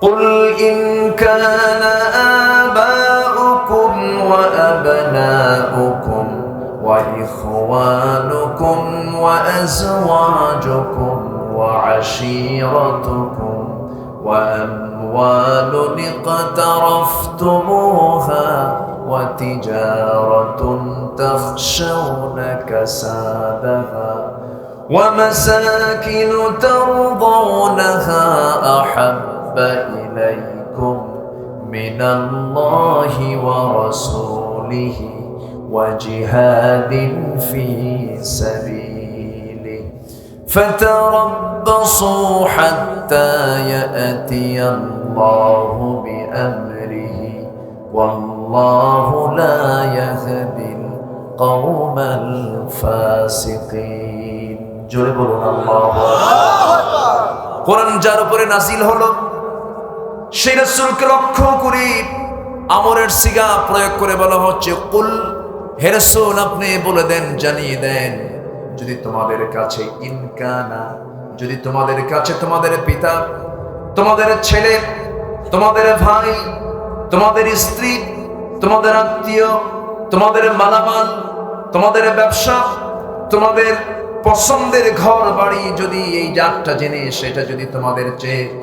قل إن كان آباؤكم وأبناؤكم وإخوانكم وأزواجكم وعشيرتكم وأموال اقترفتموها وتجارة تخشون كسادها ومساكن ترضونها أحب إليكم من الله ورسوله وجهاد في سبيله فتربصوا حتى يأتي الله بأمره والله لا يهدي القوم الفاسقين জোরে বলুন আল্লাহু আকবার। কোরআন যার উপরে নাজিল হলো সেই রাসূলকে লক্ষ্য করে আমরের সিগা প্রয়োগ করে বলা হচ্ছে কুল, হে রাসূল আপনি বলে দেন, জানিয়ে দেন, যদি তোমাদের কাছে ইনকানা, যদি তোমাদের কাছে তোমাদের পিতা, তোমাদের ছেলে, তোমাদের ভাই, তোমাদের স্ত্রী, তোমাদের আত্মীয়, তোমাদের মালামাল, তোমাদের ব্যবসা, তোমাদের পছন্দের ঘর বাড়ি, যদি এই চারটা জিনিস সেটা যদি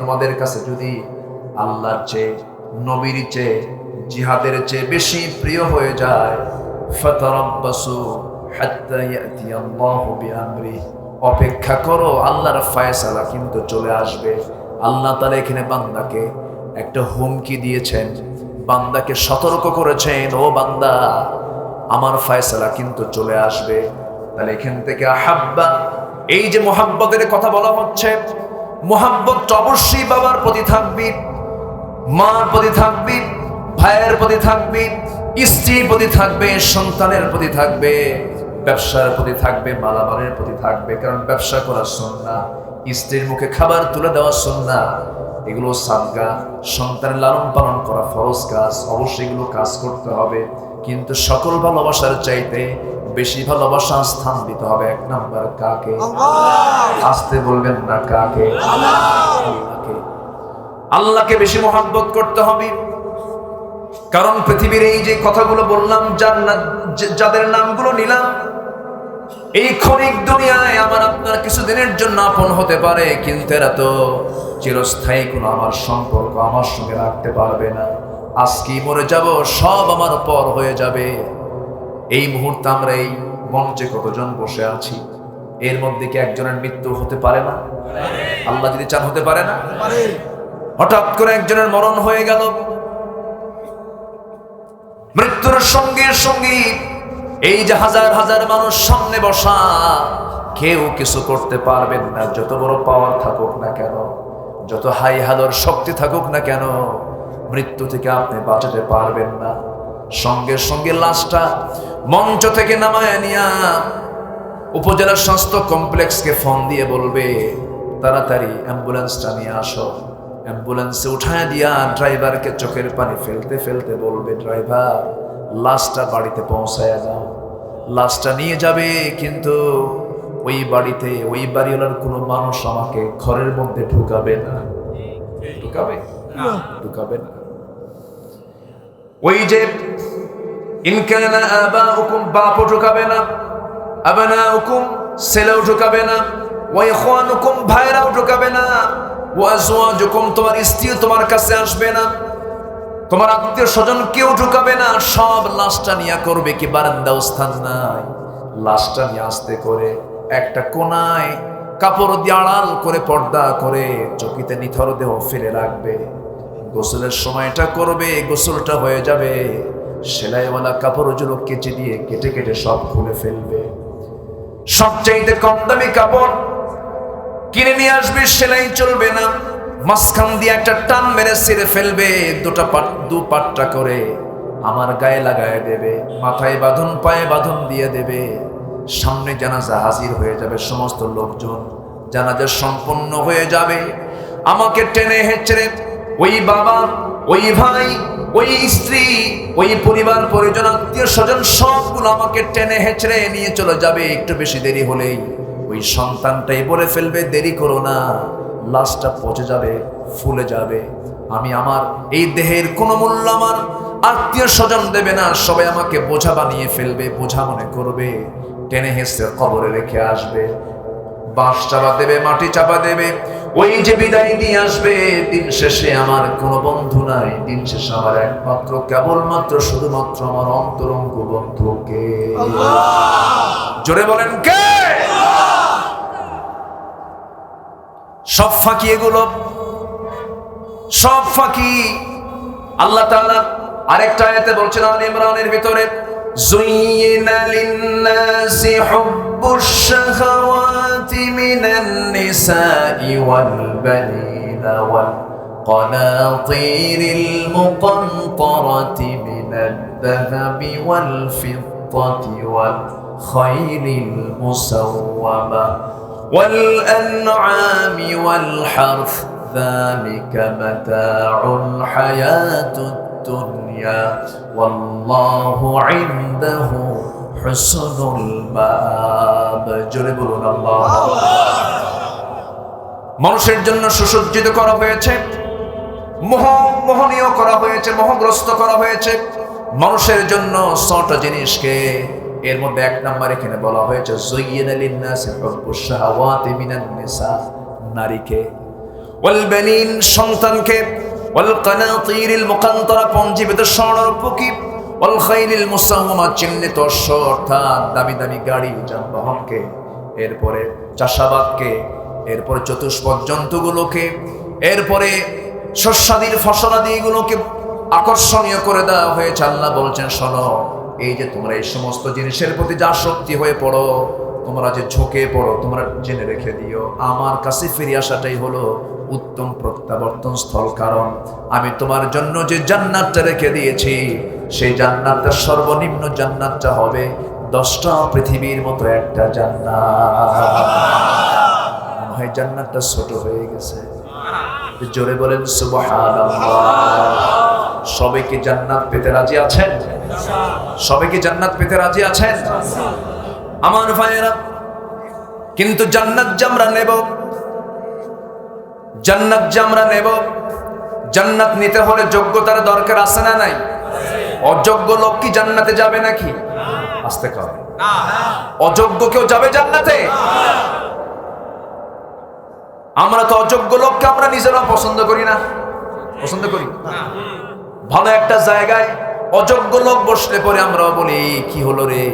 তোমাদের কাছে যদি আল্লাহর চেয়ে, নবীর চেয়ে, জিহাদের চেয়ে বেশি প্রিয় হয়ে যায়, ফাতারাব্বাসু হাত্তা ইয়াতি আল্লাহু বিআমরিহি, অপেক্ষা করো, আল্লাহর ফয়সালা কিন্তু চলে আসবে। আল্লাহ তাআলা এখানে বান্দাকে একটা হুমকি দিয়েছেন, বান্দাকে সতর্ক করেছেন, ও বান্দা আমার ফয়সালা কিন্তু চলে আসবে। তাহলে এখান থেকে আহাব্বা, এই যে মুহাব্বতের কথা বলা হচ্ছে, মুহাব্বত অবশ্যই বাবার প্রতি থাকবে, মার প্রতি থাকবে, ভাইয়ের প্রতি থাকবে, স্ত্রীর প্রতি থাকবে, সন্তানের প্রতি থাকবে, ব্যবসার প্রতি থাকবে, মালামালের প্রতি থাকবে। কারণ ব্যবসা করা সুন্নাহ, স্ত্রীর মুখে খাবার তুলে দেওয়া সুন্নাহ, এগুলো সাদকা, সন্তানের লালন পালন করা ফরজ কাজ, অবশ্যই এগুলো কাজ করতে হবে। কিন্তু সকল ভালোবাসার চাইতে বেশি ভালোবাসা স্থান দিতে হবে এক নাম্বার কাকে? আসতে বলবেন না, কাকে? আল্লাহকে। আল্লাহকে বেশি মহব্বত করতে হবে। কারণ পৃথিবীর এই যে কথাগুলো বললাম, যাদের নামগুলো নিলাম, এই ক্ষণিক দুনিয়ায় আমার আপনার কিছুদিনের জন্য আপন হতে পারে, কিন্তু এরা তো চিরস্থায়ী কোনো আমার সম্পর্ক আমার সঙ্গে রাখতে পারবে না। আজকেই মরে যাব, সব আমার পর হয়ে যাবে। এই মুহূর্তে আমরা এই মঞ্চে কতজন বসে আছি, এর মধ্যে কি একজনের মৃত্যু হতে পারে না? আল্লাহ যদি চান হতে পারে না? হঠাৎ করে একজনের মরণ হয়ে গেল, মৃত্যুর সঙ্গে সঙ্গে এই যে হাজার হাজার মানুষ সামনে বসা, কেউ কিছু করতে পারবেন না। যত বড় পাওয়ার থাকুক না কেন, যত হাই হালোর শক্তি থাকুক না কেন, মৃত্যু থেকে আপনি বাঁচাতে পারবেন না। সঙ্গে সঙ্গে লাশটা মঞ্চ থেকে নামায় নিয়া উপজেলা স্বাস্থ্য কমপ্লেক্সকে ফোন দিয়ে বলবে, তাড়াতাড়ি অ্যাম্বুলেন্সটা নিয়ে আসো। অ্যাম্বুলেন্সে উঠায় দিয়া ড্রাইভারকে চোখের পানি ফেলতে ফেলতে বলবে, ড্রাইভার লাশটা বাড়িতে পৌঁছায় দাও। লাশটা নিয়ে যাবে, কিন্তু ওই বাড়িতে, ওই বাড়িওয়ালার কোনো মানুষ আমাকে ঘরের মধ্যে ঢুকাবে না। ঢুকাবে না? ঢুকাবে না। ওই যে ইনকানা আবাউকুম, বাপও ঢুকাবে না, আবনাউকুম ছেলেও ঢুকাবে না, ওয়া ইখওয়ানুকুম ভাইরাও ঢুকাবে না, ওয়া আজওয়াজুকুম তোমার স্ত্রীও তোমার কাছে আসবে না, তোমার আত্মীয় স্বজন কেউ ঢুকাবে না। সব লাশটা নিয়ে করবে কি বারান্দাও স্থান নাই, লাশটা নিয়ে আস্তে করে একটা কোনায় কাপড় দিয়ে আড়াল করে পর্দা করে চকিতে নিথর দেহ ফেলে রাখবে। গোসলের সময়টা করবে, গোসলটা হয়ে যাবে, সেলাইওয়ালা কাপড়গুলো কেচে দিয়ে কেটে কেটে সব খুলে ফেলবে। সবচাইতে কম দামি কাপড় কিনে নিয়ে আসবে, সেলাই চলবে না, মাঝখান দিয়ে একটা টান মেরে ছিঁড়ে ফেলবে, দু পাটটা করে আমার গায়ে লাগায় দেবে, মাথায় বাঁধন, পায়ে বাঁধন দিয়ে দেবে। সামনে জানাজা হাজির হয়ে যাবে, সমস্ত লোকজন জানাজা সম্পন্ন হয়ে যাবে। আমাকে টেনে হেঁচড়ে ওই বাবা, ওই ভাই, ওই স্ত্রী, ওই পরিবার পরিজন, আত্মীয় স্বজন সবগুলো আমাকে টেনে হেঁচড়ে নিয়ে চলে যাবে। একটু বেশি দেরি হলেই ওই সন্তানটাই বলে ফেলবে, দেরি করো না, লাশটা পচে যাবে, ফুলে যাবে। আমি আমার এই দেহের কোনো মূল্য আমার আত্মীয় স্বজন দেবে না, সবাই আমাকে বোঝা বানিয়ে ফেলবে, বোঝা মনে করবে, টেনে হেসে কবরে রেখে আসবে, বাঁশ চাপা দেবে, মাটি চাপা দেবে, ওই যে বিদায় দিয়ে আসবে। দিন শেষে আমার কোনো বন্ধু নাই, দিন শেষে আমার একমাত্র কেবলমাত্র শুধুমাত্র আমার অন্তরঙ্গ বন্ধু কে? জোরে বলেন কে? সব ফাঁকি এগুলো, সব ফাঁকি। আল্লাহ তাআলা আরেকটা আয়াতে বলছেন আলে ইমরানের ভিতরে, যুইয়িনা লিন-নাসি হুব্বুশ শাহাওয়াতি মিনান নিসাই ওয়াল বানিনা ওয়াল قناطير المقنطرة من الذهب والفضة والخيل المسومة والأنعام والحرث ذلك متاع الحياة الدنيا والله عنده حسن المآب جربون الله মানুষের জন্য সুসজ্জিত করা হয়েছে, মোহনীয় করা হয়েছে, মোহগ্রস্ত করা হয়েছে মানুষের জন্য ৬টা জিনিসকে। এর মধ্যে ১ নম্বর এখানে বলা হয়েছে যুয়িনা লিন-নাসি হুব্বুশ শাহাওয়াতি মিনান নিসা, নারীকে, ওয়াল বানিন সন্তানকে, ওয়াল কানাতিরিল মুকান্তারা পঞ্জীবিত স্বর্ণরূপী, ওয়াল খাইলিল মুসাওয়ামা চিহ্নিত অশ্ব অর্থাৎ দামি দামি গাড়ি যানবাহনকে, এরপরে চাষাবাদকে, এরপরে চতুষ্পদ জন্তুগুলোকে, এরপরে শস্যাদির ফসলাদিগুলোকে আকর্ষণীয় করে দেওয়া হয়েছে। আল্লাহ বলছেন শোনো, এই যে তোমরা এই সমস্ত জিনিসের প্রতি যা আসক্তি হয়ে পড়ো, তোমরা যে ঝুঁকে পড়ো, তোমরা জেনে রেখে দিও আমার কাছে ফিরে আসাটাই হলো উত্তম প্রত্যাবর্তন স্থল। কারণ আমি তোমার জন্য যে জান্নাতটা রেখে দিয়েছি, সেই জান্নাতটা সর্বনিম্ন জান্নাতটা হবে 10টা পৃথিবীর মতো একটা জান্নাত। মনে হয় জান্নাতটা ছোট হয়ে গেছে, জোরে বলেন সুবহানাল্লাহ। সবাই কি জান্নাত পেতে রাজি আছেন? সবাই কি জান্নাত পেতে রাজি আছেন? আমার ভাইয়েরা, কিন্তু জান্নাত যে আমরা নেব, জান্নাত যে আমরা নেব, জান্নাত নিতে হলে যোগ্যতার দরকার আছে না নাই? অযোগ্য লোক কি জান্নাতে যাবে নাকি? আসতে কয় না। অযোগ্য কেউ যাবে জান্নাতে? আমরা তো অযোগ্য লোককে আমরা নিজেরা পছন্দ করি না, পছন্দ করি। ভালো একটা জায়গায় অযোগ্য লোক বসলে পরে আমরা বলি কি হলো রে,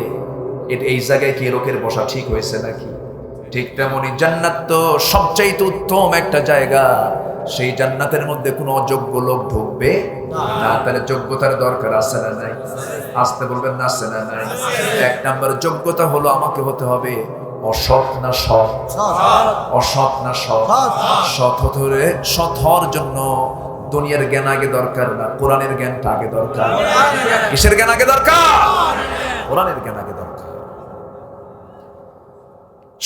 এই জায়গায় কি লোকের বসা ঠিক হয়েছে নাকি? ঠিক তেমনি জান্নাত তো সবচাইতে উত্তম একটা জায়গা, সেই জান্নাতের মধ্যে কোনো অযোগ্য লোক ঢুকবে না। তাহলে যোগ্যতার দরকার আছে না নাই? আসতে বলবেন না, আছে না নাই? 1 নম্বর যোগ্যতা হলো আমাকে হতে হবে অসৎ না সৎ, অসৎ না সৎ। সৎ হওয়ার জন্য দুনিয়ার জ্ঞান আগে দরকার না, কোরআনের জ্ঞানটা আগে দরকার। কিসের জ্ঞান আগে দরকার? কোরআনের জ্ঞান আগে দরকার।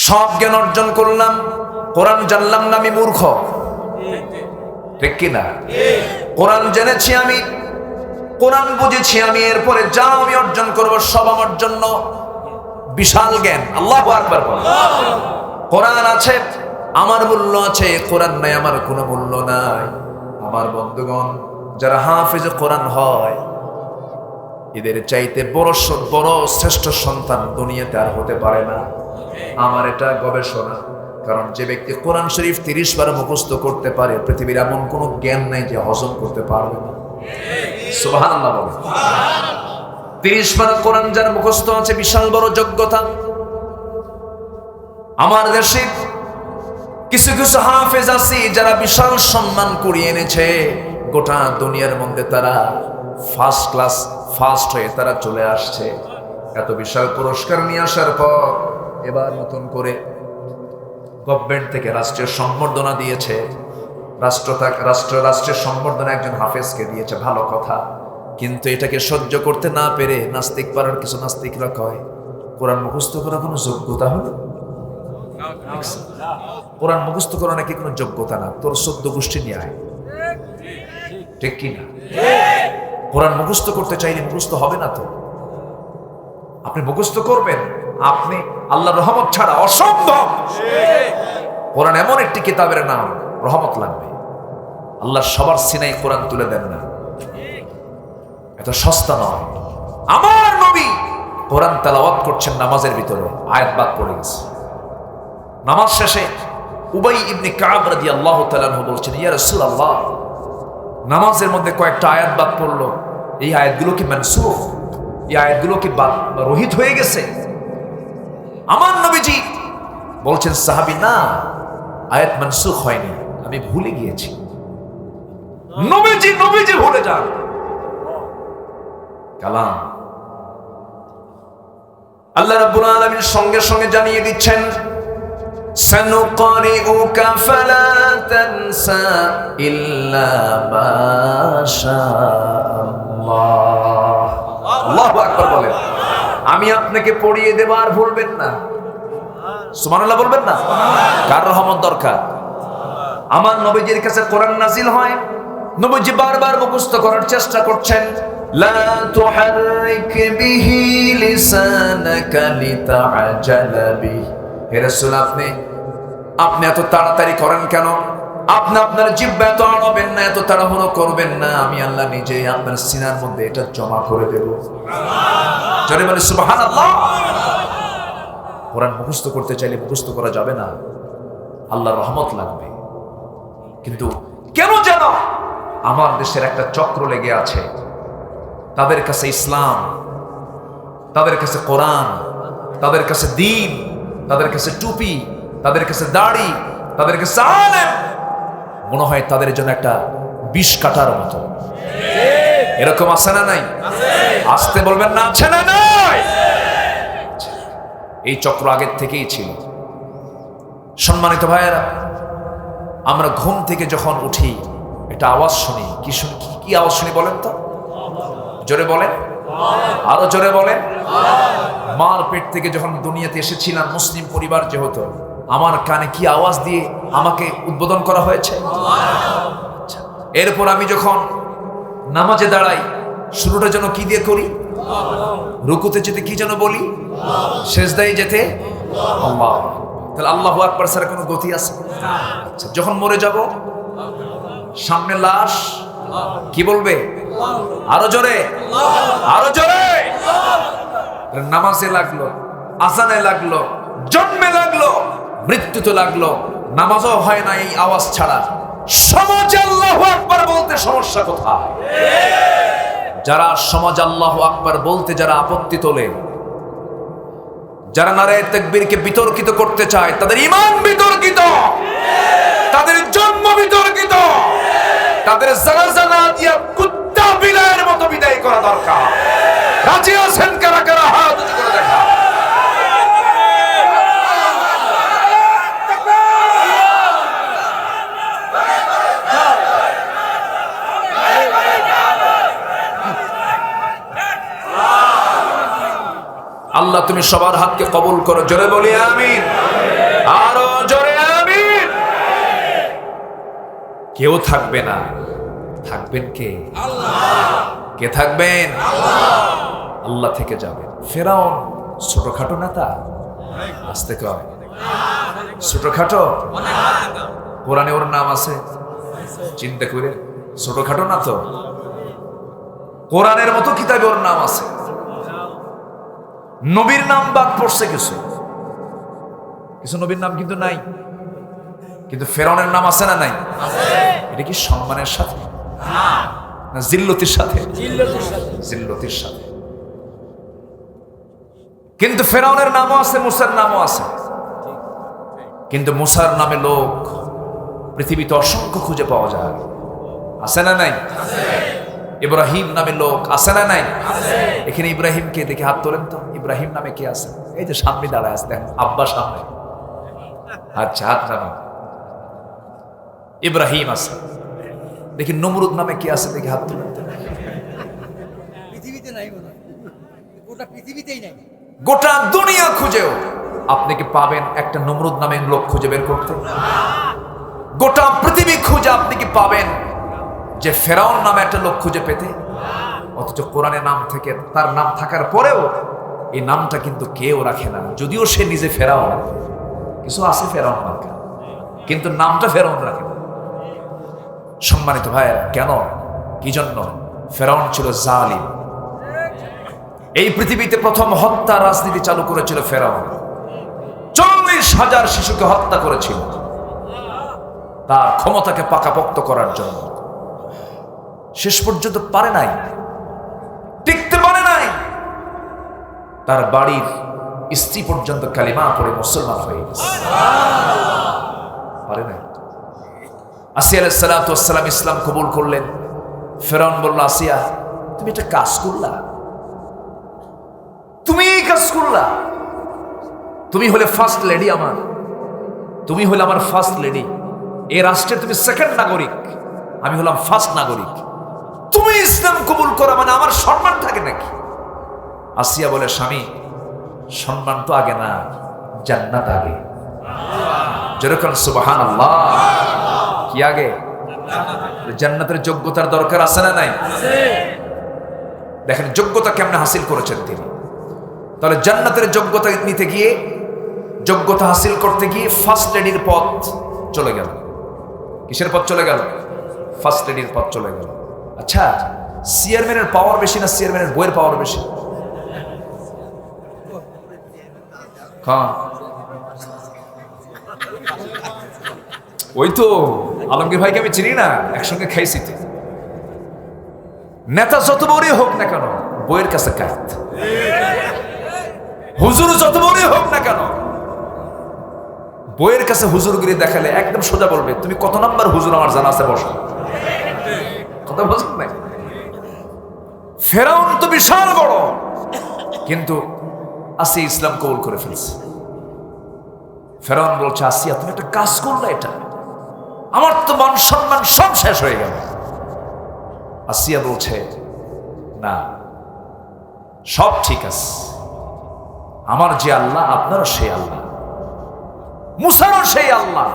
সব জ্ঞান অর্জন করলাম, কোরআন জানলাম না, আমি মূর্খ, ঠিক কিনা? কোরআন জেনেছি আমি, কোরআন বুঝেছি আমি, এরপরে যা আমি অর্জন করব সব আমার জন্য বিশাল জ্ঞান। আল্লাহু আকবার। কোরআন আছে, আমার মূল্য আছে, কোরআন নাই, আমার কোনো মূল্য নাই। আমার বন্ধুগণ, যারা হাফেজ কোরআন হয়, এদের চাইতে বড় শ্রেষ্ঠ সন্তান দুনিয়াতে আর হতে পারে না। আমার এটা গবেষণা। কারণ যে ব্যক্তি কোরআন শরীফ 30 বার মুখস্থ করতে পারে, পৃথিবীর এমন কোনো জ্ঞান নাই যে হজম করতে পারবে না। সুবহানাল্লাহ বলেন। 30 বার কোরআন যার মুখস্থ আছে, বিশাল বড় যোগ্যতা। আমার দেশে কিছু কিছু হাফেজ আছে যারা বিশাল সম্মান কুড়িয়ে এনেছে গোটা দুনিয়ার মধ্যে, তারা ফার্স্ট ক্লাস ফার্স্ট হয়ে তারা চলে আসছে। এত বিশাল পুরস্কার নিয়ে আসার পর এবার নতুন করে গভর্নমেন্ট থেকে রাষ্ট্রীয় সম্বর্ধনা দিয়েছে। রাষ্ট্রের সম্বর্ধনা একজন হাফেজকে দিয়েছে, ভালো কথা। কিন্তু এটাকে সহ্য করতে না পেরে নাস্তিক পাড়ার কিছু নাস্তিকরা কয়, কোরআন মুখস্থ করা কোনো যোগ্যতা হলো? কোরআন মুখস্থ করা নাকি কোনো যোগ্যতা না, তোর 14 গোষ্ঠী নিয়ে আয়, ঠিক কিনা? কোরআন মুখস্থ করতে চাইলে মুখস্থ হবে না তো। আপনি মুখস্থ করবেন, আপনি আল্লাহর রহমত ছাড়া অসম্ভব। কোরআন এমন একটি কিতাবের নাম, রহমত লাগবে। আল্লাহ সবার সিনাই কোরআন তুলে দেন না, এত সস্তা নয়। আমার নবী কোরআন তেলাওয়াত করছেন নামাজের ভিতরে, আয়াত বাদ পড়ে গেছে। নামাজ শেষে উবাই ইবনে কাব রাদিয়াল্লাহু তাআলা আনহু বলছেন, ইয়া রাসূলুল্লাহ, নামাজের মধ্যে কয়েকটা আয়াত বাদ পড়লো, এই আয়াতগুলো কি মানসুখ, এই আয়াতগুলো কি রহিত হয়ে গেছে? আমার নবীজি বলছেন, সাহাবী, না, আয়াত মানসুখ হয়নি, আমি ভুলে গিয়েছি। নবীজি ভুলে যান কালাম। আল্লাহ রাব্বুল আলামিন সঙ্গে সঙ্গে জানিয়ে দিচ্ছেন, সানুকরিউকা ফালা তানসা ইল্লা মা শাআল্লাহ। আল্লাহু আকবার বলেন। আমি আপনাকে পড়িয়ে দেব, আর ভুলবেন না। সুবহানাল্লাহ বলবেন না? কার রহমত দরকার? আমার নবীজির কাছে কোরআন নাজিল হয়, নবীজি বারবার মুখস্থ করার চেষ্টা করছেন। লা তুহাররিক বিহি লিসানাকা লিতাআজালা বিহি। হে রাসূল, আপনি এত তাড়াতাড়ি করেন কেন? আপনি আপনার জিহ্বা এত আড়াবেন না, এত তাড়াহুড়ো করবেন না। আমি আল্লাহ নিজেই আপনার সিনার মধ্যে এটা জমা করে দেব। জোরে বলে সুবহানাল্লাহ। কোরআন মুখস্থ করতে চাইলে মুখস্থ করা যাবে না, আল্লাহর রহমত লাগবে। কিন্তু কেন যেন আমার দেশের একটা চক্র লেগে আছে, তাদের কাছে ইসলাম, তাদের কাছে কোরআন, তাদের কাছে দ্বীন, তাদের কাছে টুপি, তাদের কাছে দাড়ি, তাদের কাছে আলেম মনে হয় তাদের জন্য একটা বিষ কাটার মতো। এরকম আছে না নাই? আসতে বলবেন না, আছে না নাই? এই চক্র আগের থেকেই ছিল। সম্মানিত ভাইয়েরা, আমরা ঘুম থেকে যখন উঠি একটা আওয়াজ শুনি, কি আওয়াজ শুনি বলেন তো? জোরে বলেন, আরো জোরে বলেন। মার পেট থেকে যখন দুনিয়াতে এসেছিলাম, মুসলিম পরিবার যেহেতু, আমার কানে কি আওয়াজ দিয়ে আমাকে উদ্বোধন করা হয়েছে। এরপর আমি যখন নামাজে দাঁড়াই, শুরুটা যেন কি দিয়ে করি? রুকুতে যেতে কি যেন বলি? সেজদায় যেতে আল্লাহ। তাহলে আল্লাহু আকবার ছাড়া কোনো গতি আছে? আচ্ছা, যখন মরে যাব, সামনে লাশ, কি বলবে? আরো জোরে, আরো জোরে। নামাজে লাগলো, আজানে লাগলো, জন্মে লাগলো, মৃত্যুতে লাগলো, নামাজও হয় না এই আওয়াজ ছাড়া। সমাজে আল্লাহু আকবার বলতে সমস্যা কোথায়? যারা সমাজ আল্লাহু আকবার বলতে যারা আপত্তি তোলে, যারা নারায়ে তাকবীরকে বিতর্কিত করতে চায়, তাদের ঈমান বিতর্কিত, তাদের জন্ম বিতর্কিত, তাদের জানাজা না দিয়া কুত্তা বিলাইয়ের মতো বিদায় করা দরকার। রাজি আছেন কারা কারা? হাত উঁচু করে দেখা। আল্লাহ তুমি সবার হাতকে কবুল করো। জোরে বলি আমিন, আরো জোরে আমিন। কেউ থাকবে না, থাকবেন কে? আল্লাহ। কে থাকবেন? আল্লাহ। আল্লাহ থেকে যাবেন। ফেরাউন ছোটখাটো নেতা? আসতে কয় ছোটখাটো? কোরআনে ওর নাম আছে, চিন্তা করে। ছোটখাটো না তো, কোরআনের মতো কিতাবে ওর নাম আছে। নবীর নাম বাদ পড়ছে কিছু কিছু, নবীর নাম কিন্তু নাই। কিন্তু ফেরাউনের নাম আছে না নাই? এটা কি সম্মানের সাথে না জিল্লতির সাথে? জিল্লতির সাথে। কিন্তু ফেরাউনের নামও আছে, মুসার নামও আছে। কিন্তু মুসার নামে লোক পৃথিবীতে অসংখ্য খুঁজে পাওয়া যায়, আছে না নাই? ইব্রাহিম নামে লোক আছে না নাই? এখানে ইব্রাহিমকে দেখে হাত তোলেন তো। ইব্রাহিম নামে কে আছে? এই যে সামনে দাঁড়ায় আছে, দেখেন, আব্বা সামনে। আচ্ছা, হাত নামান। ইব্রাহিম আছে। দেখি নমরুদ নামে কে আছে? দেখি হাত তোলেন। পৃথিবীতে নাই, মনে হয় গোটা পৃথিবীতেই নাই। গোটা দুনিয়া খুঁজেও আপনি কি পাবেন একটা নমরুদ নামে লোক খুঁজে বের করতে? গোটা পৃথিবী খুঁজে আপনি কি পাবেন যে ফেরাউন নামে একটা লোক খুঁজে পেতে? অথচ কোরআনের নাম থেকে, তার নাম থাকার পরেও এই নামটা কিন্তু কেউ রাখে না, যদিও সে নিজে ফেরাউন। কিছু আছে ফেরাউন মার্কা, কিন্তু নামটা ফেরাউন রাখে না। সম্মানিত ভাইয়েরা, কেন, কি জন্য? ফেরাউন ছিল জালিম। এই পৃথিবীতে প্রথম হত্যা রাজনীতি চালু করেছিল ফেরাউন। 40,000 শিশুকে হত্যা করেছিল তার ক্ষমতাকে পাকাপোক্ত করার জন্য। শেষ পর্যন্ত পারে নাই, টিকতে পারে নাই। তার বাড়ির স্ত্রী পর্যন্ত কালিমা পড়ে মুসলমান হয়ে গেছে। পারে নাই। আসিয়া আলাইহিস সালাতু ওয়াস সালাম ইসলাম কবুল করলেন। ফেরাউন বলল, আসিয়া তুমি একটা কাজ করলা, তুমি এই কাজ করলা, তুমি হলে ফার্স্ট লেডি আমার, তুমি হলে আমার ফার্স্ট লেডি, এই রাষ্ট্রের তুমি সেকেন্ড নাগরিক, আমি হলাম ফার্স্ট নাগরিক, তুমি ইসলাম কবুল করা মানে আমার সম্মান থাকে নাকি? আসিয়া বলে, স্বামী সম্মান তো আগে না, জান্নাত আগে। যেরকম সুবহানাল্লাহ, কি আগে? জান্নাতের যোগ্যতার দরকার আছে না নাই? দেখেন যোগ্যতা কেমনে হাসিল করেছেন তিনি। তাহলে জান্নাতের যোগ্যতা নিতে গিয়ে, যোগ্যতা হাসিল করতে গিয়ে ফার্স্ট লেডির পথ চলে গেল। কিসের পথ চলে গেল? ফার্স্ট লেডির পথ চলে গেল। আচ্ছা, চেয়ারম্যানের পাওয়ার বেশি না চেয়ারম্যানের বইয়ের পাওয়ার বেশি? হ্যাঁ, ওই তো আলমগীর ভাইকে আমি চিনি না, একসঙ্গে খাইছি তো। নেতা যত বড়ই হোক না কেন, বইয়ের কাছে কাজ। হুজুর যত বড়ই হোক না কেন, বইয়ের কাছে হুজুরগিরি দেখালে একদম সোজা বলবে, তুমি কত নাম্বার হুজুর আমার জানা আছে, বসো। কথা বলছেন না? ফেরাউন তো বিশাল বড়, কিন্তু আসিয়া ইসলাম কবুল করে ফেলছে। ফেরাউন বলছে, আসিয়া তুমি একটা কাজ করলে, এটা আমার তো মান সম্মান সব শেষ হয়ে গেল। আসিয়া বলছে, না সব ঠিক আছে, আমার যে আল্লাহ আপনারও সেই আল্লাহ, মুসারও সেই আল্লাহ,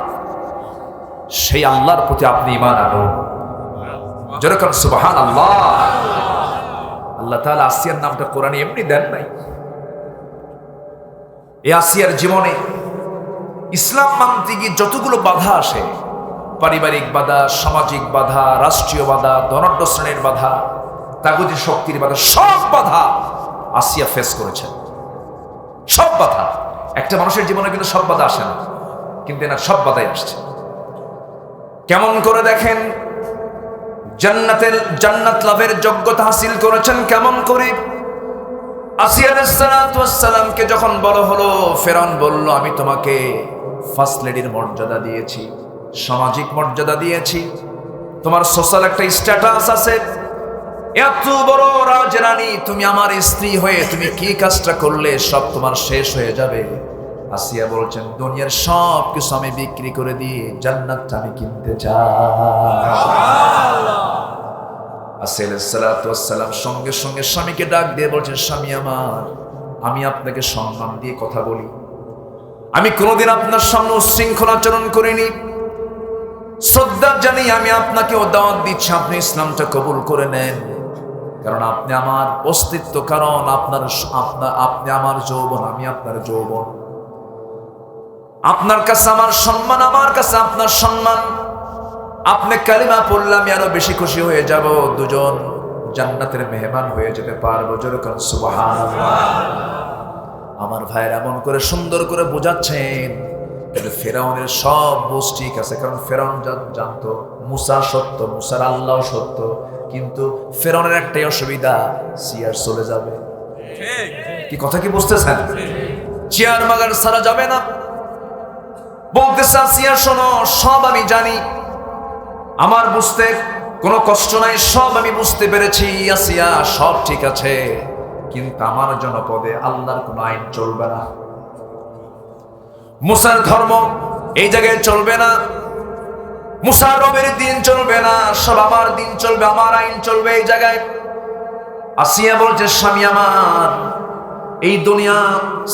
সেই আল্লাহর প্রতি আপনি ঈমান আনুন। যেরকম সুবহানাল্লাহ। আল্লাহ তাআলা আসিয়ার নামটা কোরআনে এমনি দেন নাই। এই আসিয়ার জীবনে ইসলাম মানতে গিয়ে যতগুলো বাধা আসে, পারিবারিক বাধা, সামাজিক বাধা, রাষ্ট্রীয় বাধা, ধনাঢ্য শ্রেণীর বাধা, তাগুতি শক্তির বাধা, সব বাধা আসিয়া ফেস করেছেন। সব বাধা। একটা মানুষের জীবনে কিন্তু সব বাধা আসে না, কিন্তু এনার সব বাধাই আসছে। কেমন করে দেখেন, জান্নাত লাভের যোগ্যতা হাসিল করেছেন কেমন করে? আসিয়া আলাইহিস সালাতু ওয়াস সালামকে যখন বড় হলো, ফেরাউন বলল, আমি তোমাকে ফার্স্ট লেডির মর্যাদা দিয়েছি, সামাজিক মর্যাদা দিয়েছি, তোমার সোশ্যাল একটা স্ট্যাটাস আছে, এত বড় রাজরানী তুমি আমার স্ত্রী হয়ে তুমি কি কাজটা করলে, সব তোমার শেষ হয়ে যাবে। আসিয়া বলছেন, দুনিয়ার সব কিছু আমি বিক্রি করে দিয়ে জান্নাতটা আমি কিনতে চাই। আসিয়া আলাইহিস সালাতু ওয়াস সালাম সঙ্গে সঙ্গে স্বামীকে ডাক দিয়ে বলছেন, স্বামী আমার, আমি আপনাকে সম্মান দিয়ে কথা বলি, আমি কোনোদিন আপনার সামনে উচ্ছৃঙ্খল আচরণ করিনি, শ্রদ্ধা জানিয়ে আমি আপনাকে দাওয়াত দিচ্ছি, আপনি ইসলামটা কবুল করে নেন, কারণ আপনি আমার অস্তিত্ব, কারণ আপনি আমার যৌবন, আমি আপনার যৌবন, আপনার কাছে আমার সম্মান, আমার কাছে আপনার সম্মান। আপনি কালিমা পড়লে আমি আরো বেশি খুশি হয়ে যাব, দুজন জান্নাতের মেহমান হয়ে যেতে পারবো। যেরকম সুবহানাল্লাহ। আমার ভাইয়ের এমন করে সুন্দর করে বোঝাচ্ছেন, ফেরাউনের সব বুঝ ঠিক আছে, কারণ ফেরাউন জানতো মুসা সত্য, মুসার আল্লাহ সত্য, কিন্তু ফেরাউনের একটাই অসুবিধা, চেয়ার চলে যাবে। কি কথা কি বুঝতেছেন? চেয়ার মাগার সারা যাবে না। বলতেছে, আসিয়া শোনো, সব আমি জানি, আমার বুঝতে কোনো কষ্ট নাই, সব আমি বুঝতে পেরেছি আসিয়া, সব ঠিক আছে, কিন্তু আমার জনপদে আল্লাহর কোন আইন চলবে না, মুসার ধর্ম এই জায়গায় চলবে না, মুসা রবের দিন চলবে না, সব আমার দিন চলবে, আমার আইন চলবে এই জায়গায়। আসিয়া বলছে, স্বামী আমার, এই দুনিয়া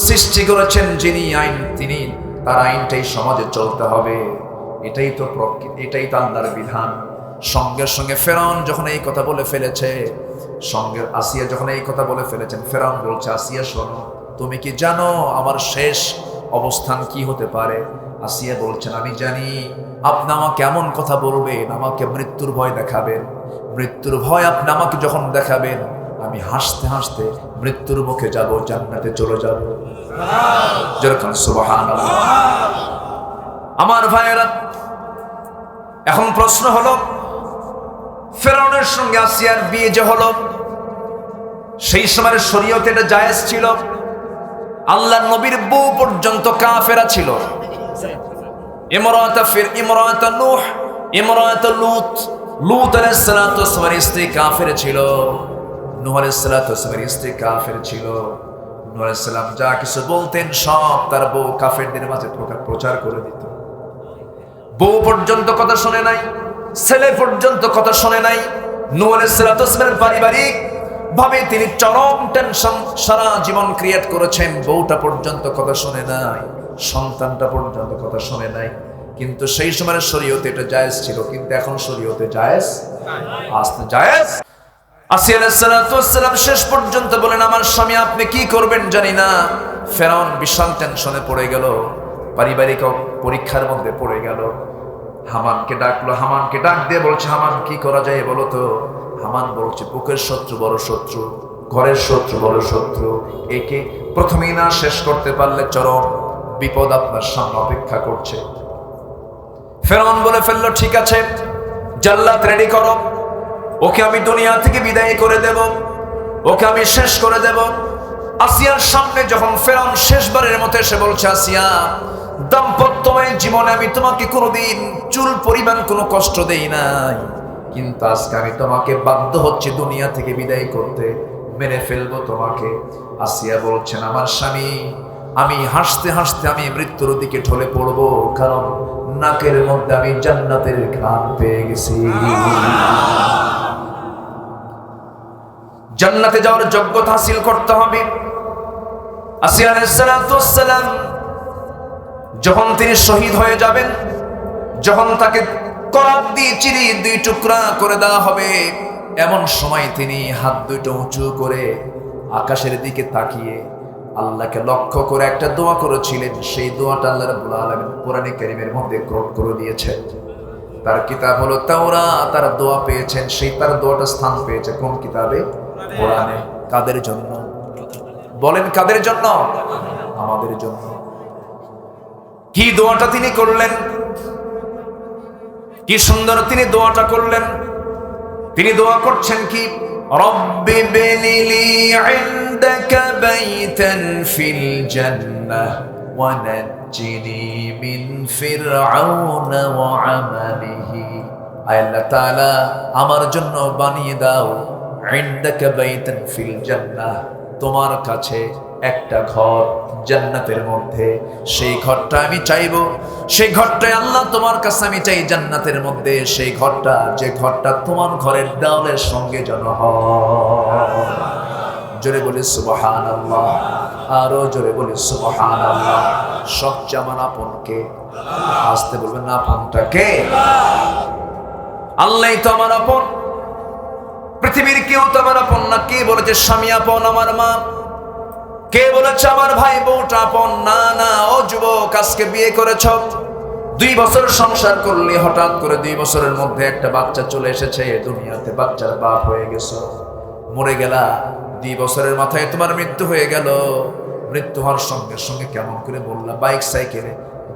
সৃষ্টি করেছেন যিনি, আইন তিনি, তার আইনটাই সমাজে চলতে হবে, এটাই তো প্রকৃতি, এটাই তো আল্লাহর বিধান। সঙ্গে সঙ্গে ফেরাউন যখন এই কথা বলে ফেলেছে, আসিয়া যখন এই কথা বলে ফেলেছেন, ফেরাউন বলছে, আসিয়া শোনো, তুমি কি জানো আমার শেষ অবস্থান কি হতে পারে? আসিয়া বলছেন, আমি জানি আপনি আমাকে এমন কথা বলবেন, আমাকে মৃত্যুর ভয় দেখাবেন। মৃত্যুর ভয় আপনি আমাকে যখন দেখাবেন, আমি হাসতে হাসতে মৃত্যুর মুখে যাব, জান্নাতে চলে যাব। যেরকম সুবহানাল্লাহ। আমার ভাইয়েরা, এখন প্রশ্ন হলো, ফেরাউনের সঙ্গে আসিয়ার বিয়ে যে হলো, সেই সময়ের শরীয়তে এটা জায়েজ ছিল। আল্লাহর নবীর বউ পর্যন্ত কাফেরা ছিল। ইমরাত নূহ, ইমরাত লূত, লূত আলাইহিস সালাতু ওয়াস সালামের স্ত্রী কাফের ছিল। নূহ আলাইহিস সালাতু ওয়াস সালামের স্ত্রী কাফের ছিল। নূহ আলাইহিস সালাম যা কিছু বলতেন সব তার বউ কাফেরদের মাঝে প্রচার করে দিত। বউ পর্যন্ত কথা শুনে নাই, ছেলে পর্যন্ত কথা শুনে নাই। নূহ আলাইহিস সালাতু ওয়াস সালামের পারিবারিক ভাবে তিনি চরম টেনশন সারা জীবন ক্রিয়েট করেছেন। বউটা পর্যন্ত কথা শুনে নাই, সন্তানটা পর্যন্ত কথা শুনে নাই। কিন্তু সেই সময়ের শরীয়তে এটা জায়েজ ছিল, কিন্তু এখন শরীয়তে জায়েজ আসতে জায়েজ। আসিয়া আলাইহিস সালাতু ওয়াস সালাম শেষ পর্যন্ত বলেন, আমার স্বামী আপনি কি করবেন জানি না। ফেরাউন বিশাল টেনশনে পড়ে গেল, পারিবারিক পরীক্ষার মধ্যে পড়ে গেল। হামানকে ডাকলো, হামানকে ডাক দিয়ে বলছে, হামান কি করা যায় বলো তো। হামান বলছে, বুকের শত্রু বড় শত্রু, ঘরের শত্রু বড় শত্রু, একে প্রথমেই না শেষ করতে পারলে চরম বিপদ আপনার সামনে অপেক্ষা করছে। ফেরাউন বলে ফেললো, ঠিক আছে জাল্লাদ রেডি করো, ওকে আমি দুনিয়া থেকে বিদায় করে দেব, ওকে আমি শেষ করে দেব। আসিয়ার সামনে যখন ফেরাউন শেষবারের মতো এসে বলছে, আসিয়া দাম্পত্যময় জীবনে আমি তোমাকে কোনোদিন চুল পরিমাণ কোনো কষ্ট দেই নাই, কিন্তু আজকে আমি তোমাকে বাধ্য হচ্ছে দুনিয়া থেকে বিদায় করতে, মেরে ফেলবো তোমাকে। আসিয়া বলছেন, আমার স্বামী আমি হাসতে হাসতে আমি মৃত্যুর দিকে ঢলে পড়বো, কারণ নাকের মধ্যে আমি জান্নাতের ঘ্রাণ পেয়ে গেছি। জান্নাতে যাওয়ার যোগ্যতা হাসিল করতে হবে। আসিয়া আলাইহিস সালাতু ওয়াস সালাম যখন তিনি শহীদ হয়ে যাবেন, যখন তাকে করাত দিয়ে চিরি দুই টুকরা করে দেওয়া হবে, এমন সময় তিনি হাত দুটো উঁচু করে আকাশের দিকে তাকিয়ে আল্লাহকে লক্ষ্য করে একটা দোয়া করেছিলেন। সেই দোয়াটা আল্লাহ রাব্বুল আলামিন কোরআনে কারীমের মধ্যে কোট করে দিয়েছেন। তার কিতাব হলো তাওরাত, তার দোয়া পেয়েছেন। সেই তার দোয়াটা স্থান পেয়েছে কোন কিতাবে? কোরআনে। কাদের জন্য বলেন? কাদের জন্য? আমাদের জন্য। কি দোয়াটা তিনি করলেন, কি সুন্দর তিনি দোয়াটা করলেন। তিনি দোয়া করছেন কি, রব্বি বিনিলি ইনদাকা বাইতান ফিল জান্নাহ ওয়া নাজ্জিনি মিন ফিরআউনা ওয়া আমালিহি। আল্লাহ তাআলা আমার জন্য বানিয়ে দাও ইনদাকা বাইতান ফিল জান্নাহ, তোমার কাছে একটা ঘর জান্নাতের মধ্যে। সেই ঘরটা আমি চাইবো, সেই ঘরটাই আল্লাহ তোমার কাছে আমি চাই জান্নাতের মধ্যে। সেই ঘরটা, যে ঘরটা তোমার ঘরের দেওয়ালের সঙ্গে যেন হয়। জোরে বলি সুবহানাল্লাহ, আরো জোরে বলি সুবহানাল্লাহ। সবচেয়ে আমার আপনকে, আসতে বলবেন না, আপনটা কে? আল্লাহই তো আমার আপন, পৃথিবীর কেউ তো আমার আপন না। কে বলেছে স্বামী আপন, আমার মা? কে বলেছে আমার ভাই বউটা আপন? না না, ও যুবক, আজকে বিয়ে করেছ, 2 বছর সংসার করলে, হঠাৎ করে 2 বছরের মধ্যে একটা বাচ্চা চলে এসেছে দুনিয়াতে, বাচ্চার বাপ হয়ে গেছো, মরে গেলা। 2 বছরের মাথায় তোমার মৃত্যু হয়ে গেল। মৃত্যু হওয়ার সঙ্গে সঙ্গে কেমন করে বললা?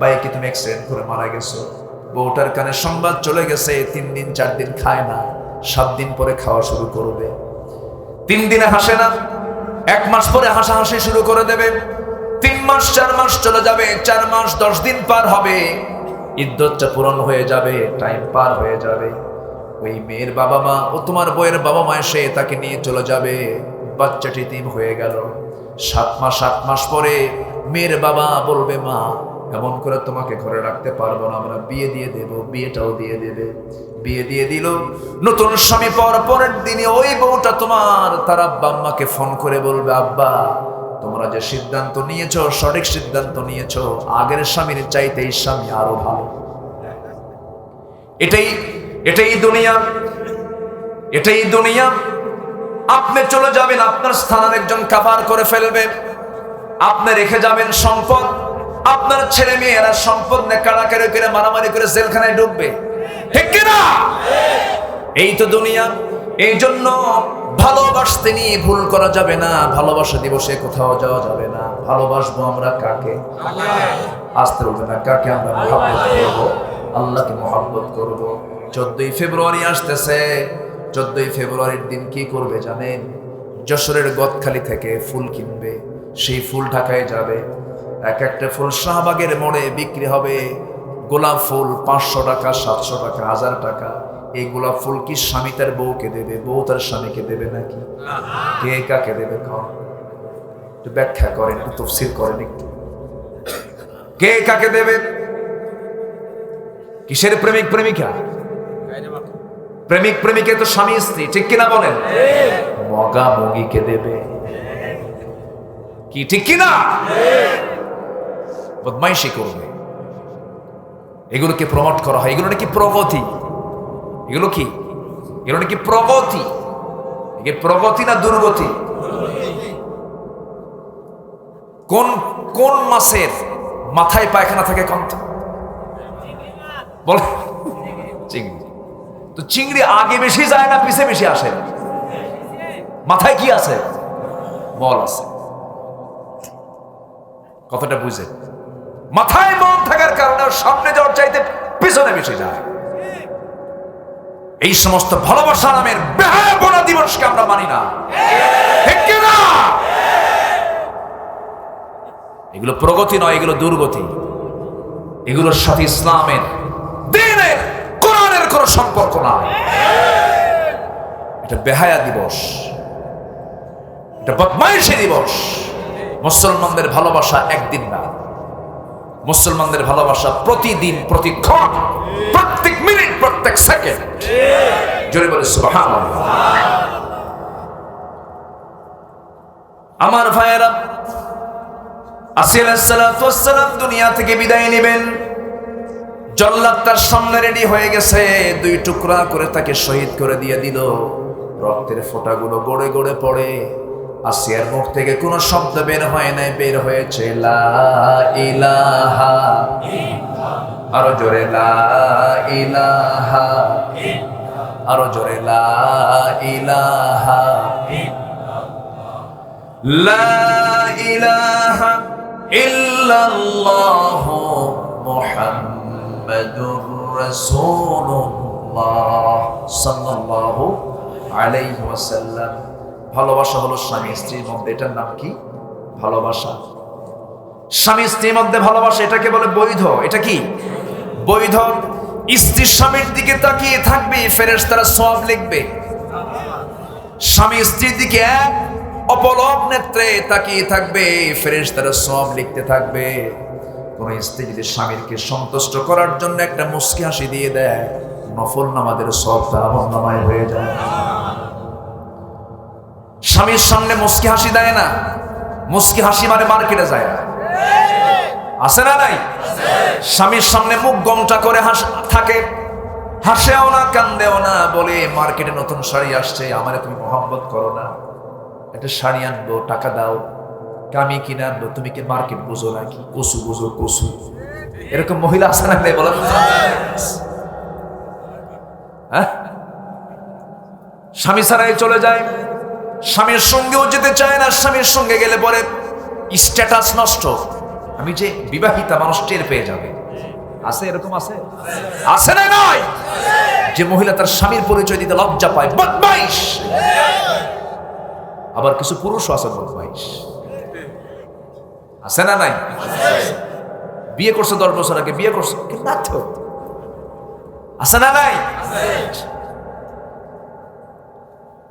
বাইকে তুমি অ্যাক্সিডেন্ট করে মারা গেছো। বউটার কানে সংবাদ চলে গেছে, 3 দিন 4 দিন খায় না, 7 দিন পরে খাওয়া শুরু করবে। 3 দিনে হাসে না, 1 মাস পরে হাসাহাসি শুরু করে দেবে। 3 মাস 4 মাস চলে যাবে, 4 মাস 10 দিন পার হবে, ইদ্দতটা পূরণ হয়ে যাবে, টাইম পার হয়ে যাবে। ওই মেয়ের বাবা মা ও তোমার বউয়ের বাবা মা এসে তাকে নিয়ে চলে যাবে। বাচ্চাটি তিন হয়ে গেল। 7 মাস 8 মাস পরে মেয়ের বাবা বলবে, মা এমন করে তোমাকে ঘরে রাখতে পারবো না, আমরা বিয়ে দিয়ে দেব। বিয়েটাও দিয়ে দেবে। বিয়ে দিয়ে দিল। নতুন স্বামী পাওয়ার পরের দিনে ওই বউটা তোমার তার আব্বা আম্মাকে ফোন করে বলবে, আব্বা তোমরা যে সিদ্ধান্ত নিয়েছো সঠিক সিদ্ধান্ত নিয়েছো, আগের স্বামীর চাইতে এই স্বামী আরো ভালো। এটাই দুনিয়া, এটাই দুনিয়া। আপনি চলে যাবেন, আপনার স্থান একজন কাভার করে ফেলবে। আপনি রেখে যাবেন সম্পদ, আপনার ছেলে মেয়েরা সম্পদ নিয়ে কাড়াকাড়ি করে মারামারি করে জেলখানায় ঢুকবে, ঠিক কিনা? এই তো দুনিয়া। এই জন্য ভালোবাসতে নিয়ে ভুল করা যাবে না। ভালোবাসা দিবসে কোথাও যাওয়া যাবে না। ভালোবাসবো আমরা কাকে? আসতে হবে না, কাকে আমরা মহব্বত করবো? আল্লাহকে মহব্বত করব। 14ই ফেব্রুয়ারি আসতেছে। 14ই ফেব্রুয়ারির দিন কি করবে জানেন? যশোরের গদখালি থেকে ফুল কিনবে, সেই ফুল ঢাকায় যাবে। এক একটা ফুল শাহবাগের মোড়ে বিক্রি হবে। গোলাপ ফুল 500 টাকা, 700 টাকা, 1000 টাকা। এই গোলাপ ফুল কি স্বামী তার বউকে দেবে, বউ তার স্বামীকে দেবে নাকি? কে কাকে দেবে? একটু ব্যাখ্যা করেন, একটু তাফসীর করেন একটু। কে কাকে দেবে? কিসের প্রেমিক প্রেমিকা? প্রেমিক প্রেমিকা তো স্বামী স্ত্রী, ঠিক কিনা বলেন? মগা মগিকে দেবে কি, ঠিক কিনা? বদমাইশি করবে। এগুলোকে প্রমোট করা হয়। এগুলো নাকি প্রগতি। এগুলো কি? এগুলো নাকি প্রগতি। এগুলো প্রগতি না দুর্গতি? কোন কোন মাছের মাথায় পায়খানা থাকে কন্ত বল? চিংড়ি। তো চিংড়ি আগে বেশি যায় না পিছে বেশি আসে? মাথায় কি আছে? মল আছে। কথাটা বুঝে? মাথায় মল থাকার কারণে সামনে যাওয়ার চাইতে পিছনে বেশি যায়। এই সমস্ত ভালোবাসা নামের বেহায়াপনা দিবসকে আমরা মানি না, ঠিক কিনা? এগুলো প্রগতি নয়, এগুলো দুর্গতি। এগুলোর সাথে ইসলামের, দ্বীনের, কোরআনের কোনো সম্পর্ক নাই। এটা বেহায়া দিবস, এটা বদমাইশি দিবস। মুসলমানদের ভালোবাসা একদিন না, মুসলমানদের ভালোবাসা প্রতিদিন, প্রতিক্ষণ, প্রত্যেক মিনিট, প্রত্যেক সেকেন্ড। জোরে বলে সুবহানাল্লাহ। আমার ভাইয়েরা, আসিয়া আলাইহিস সালাতু ওয়াস সালাম দুনিয়া থেকে বিদায় নেবেন। জল্লাদ তার সামনে রেডি হয়ে গেছে। 2 টুকরা করে তাকে শহীদ করে দিয়ে দিল। রক্তের ফোঁটাগুলো গড়ে গড়ে পড়ে। আসিয়ার মুখ থেকে কোনো শব্দ বের হয় নাই, বের হয়েছে লা ইলাহা ইল্লাল্লাহ। আরো জোরে লা ইলাহা ইল্লাল্লাহ। আরো জোরে লা ইলাহা ইল্লাল্লাহ। লা ইলাহা ইল্লাল্লাহ মুহাম্মাদুর রাসূলুল্লাহ সাল্লাল্লাহু আলাইহি ওয়াসাল্লাম। ভালোবাসা হলো স্বামী স্ত্রীর মধ্যে। এটার নাম কি? ভালোবাসা। স্বামী স্ত্রীর মধ্যে ভালোবাসা, এটাকে বলে বৈধ। এটা কি? বৈধ। স্ত্রী স্বামীর দিকে তাকিয়ে থাকবে, ফেরেশতারা সওয়াব লিখবে। স্বামী স্ত্রীর দিকে এক অপলক নেত্রে তাকিয়ে থাকবে, ফেরেশতারা সওয়াব লিখতে থাকবে। কোন স্ত্রী যদি স্বামীকে সন্তুষ্ট করার জন্য একটা মুস্কি হাসি দিয়ে দেয়, নফল নামাজের সওয়াব তার আমলনামায় হয়ে যায়। স্বামীর সামনে মুস্কি হাসি দেয় না। মুস্কি হাসি মানে মার্কেটে যায় না, আছে না নাই? স্বামীর সামনে মুখ গমটা করে থাকে, হাসেও না কান্দেও না, বলে মার্কেটে নতুন শাড়ি আসছে, আমারে তুমি মহব্বত করো না, একটা শাড়ি আনবো, টাকা দাও, কামি কিনে আনবো, তুমি কি মার্কেট বুঝো নাকি? কসু বুঝো, কসু। এরকম মহিলা আছে না নাই বলেন? হ্যাঁ, স্বামী ছাড়াই চলে যায়, স্বামীর সঙ্গেও যেতে চায় না। স্বামীর সঙ্গে গেলে পরে স্ট্যাটাস নষ্ট। আমি যে বিবাহিতা, মানুষ টের পেয়ে যাবে। আছে এরকম? আছে, আছে না নয়? যে মহিলা তার স্বামীর পরিচয় দিতে লজ্জা পায়, বদমাইশ। আবার কিছু পুরুষও আছে বদমাইশ, আছে না নাই? বিয়ে করছে 10 বছর আগে, বিয়ে করছে না তো, আছে না নাই?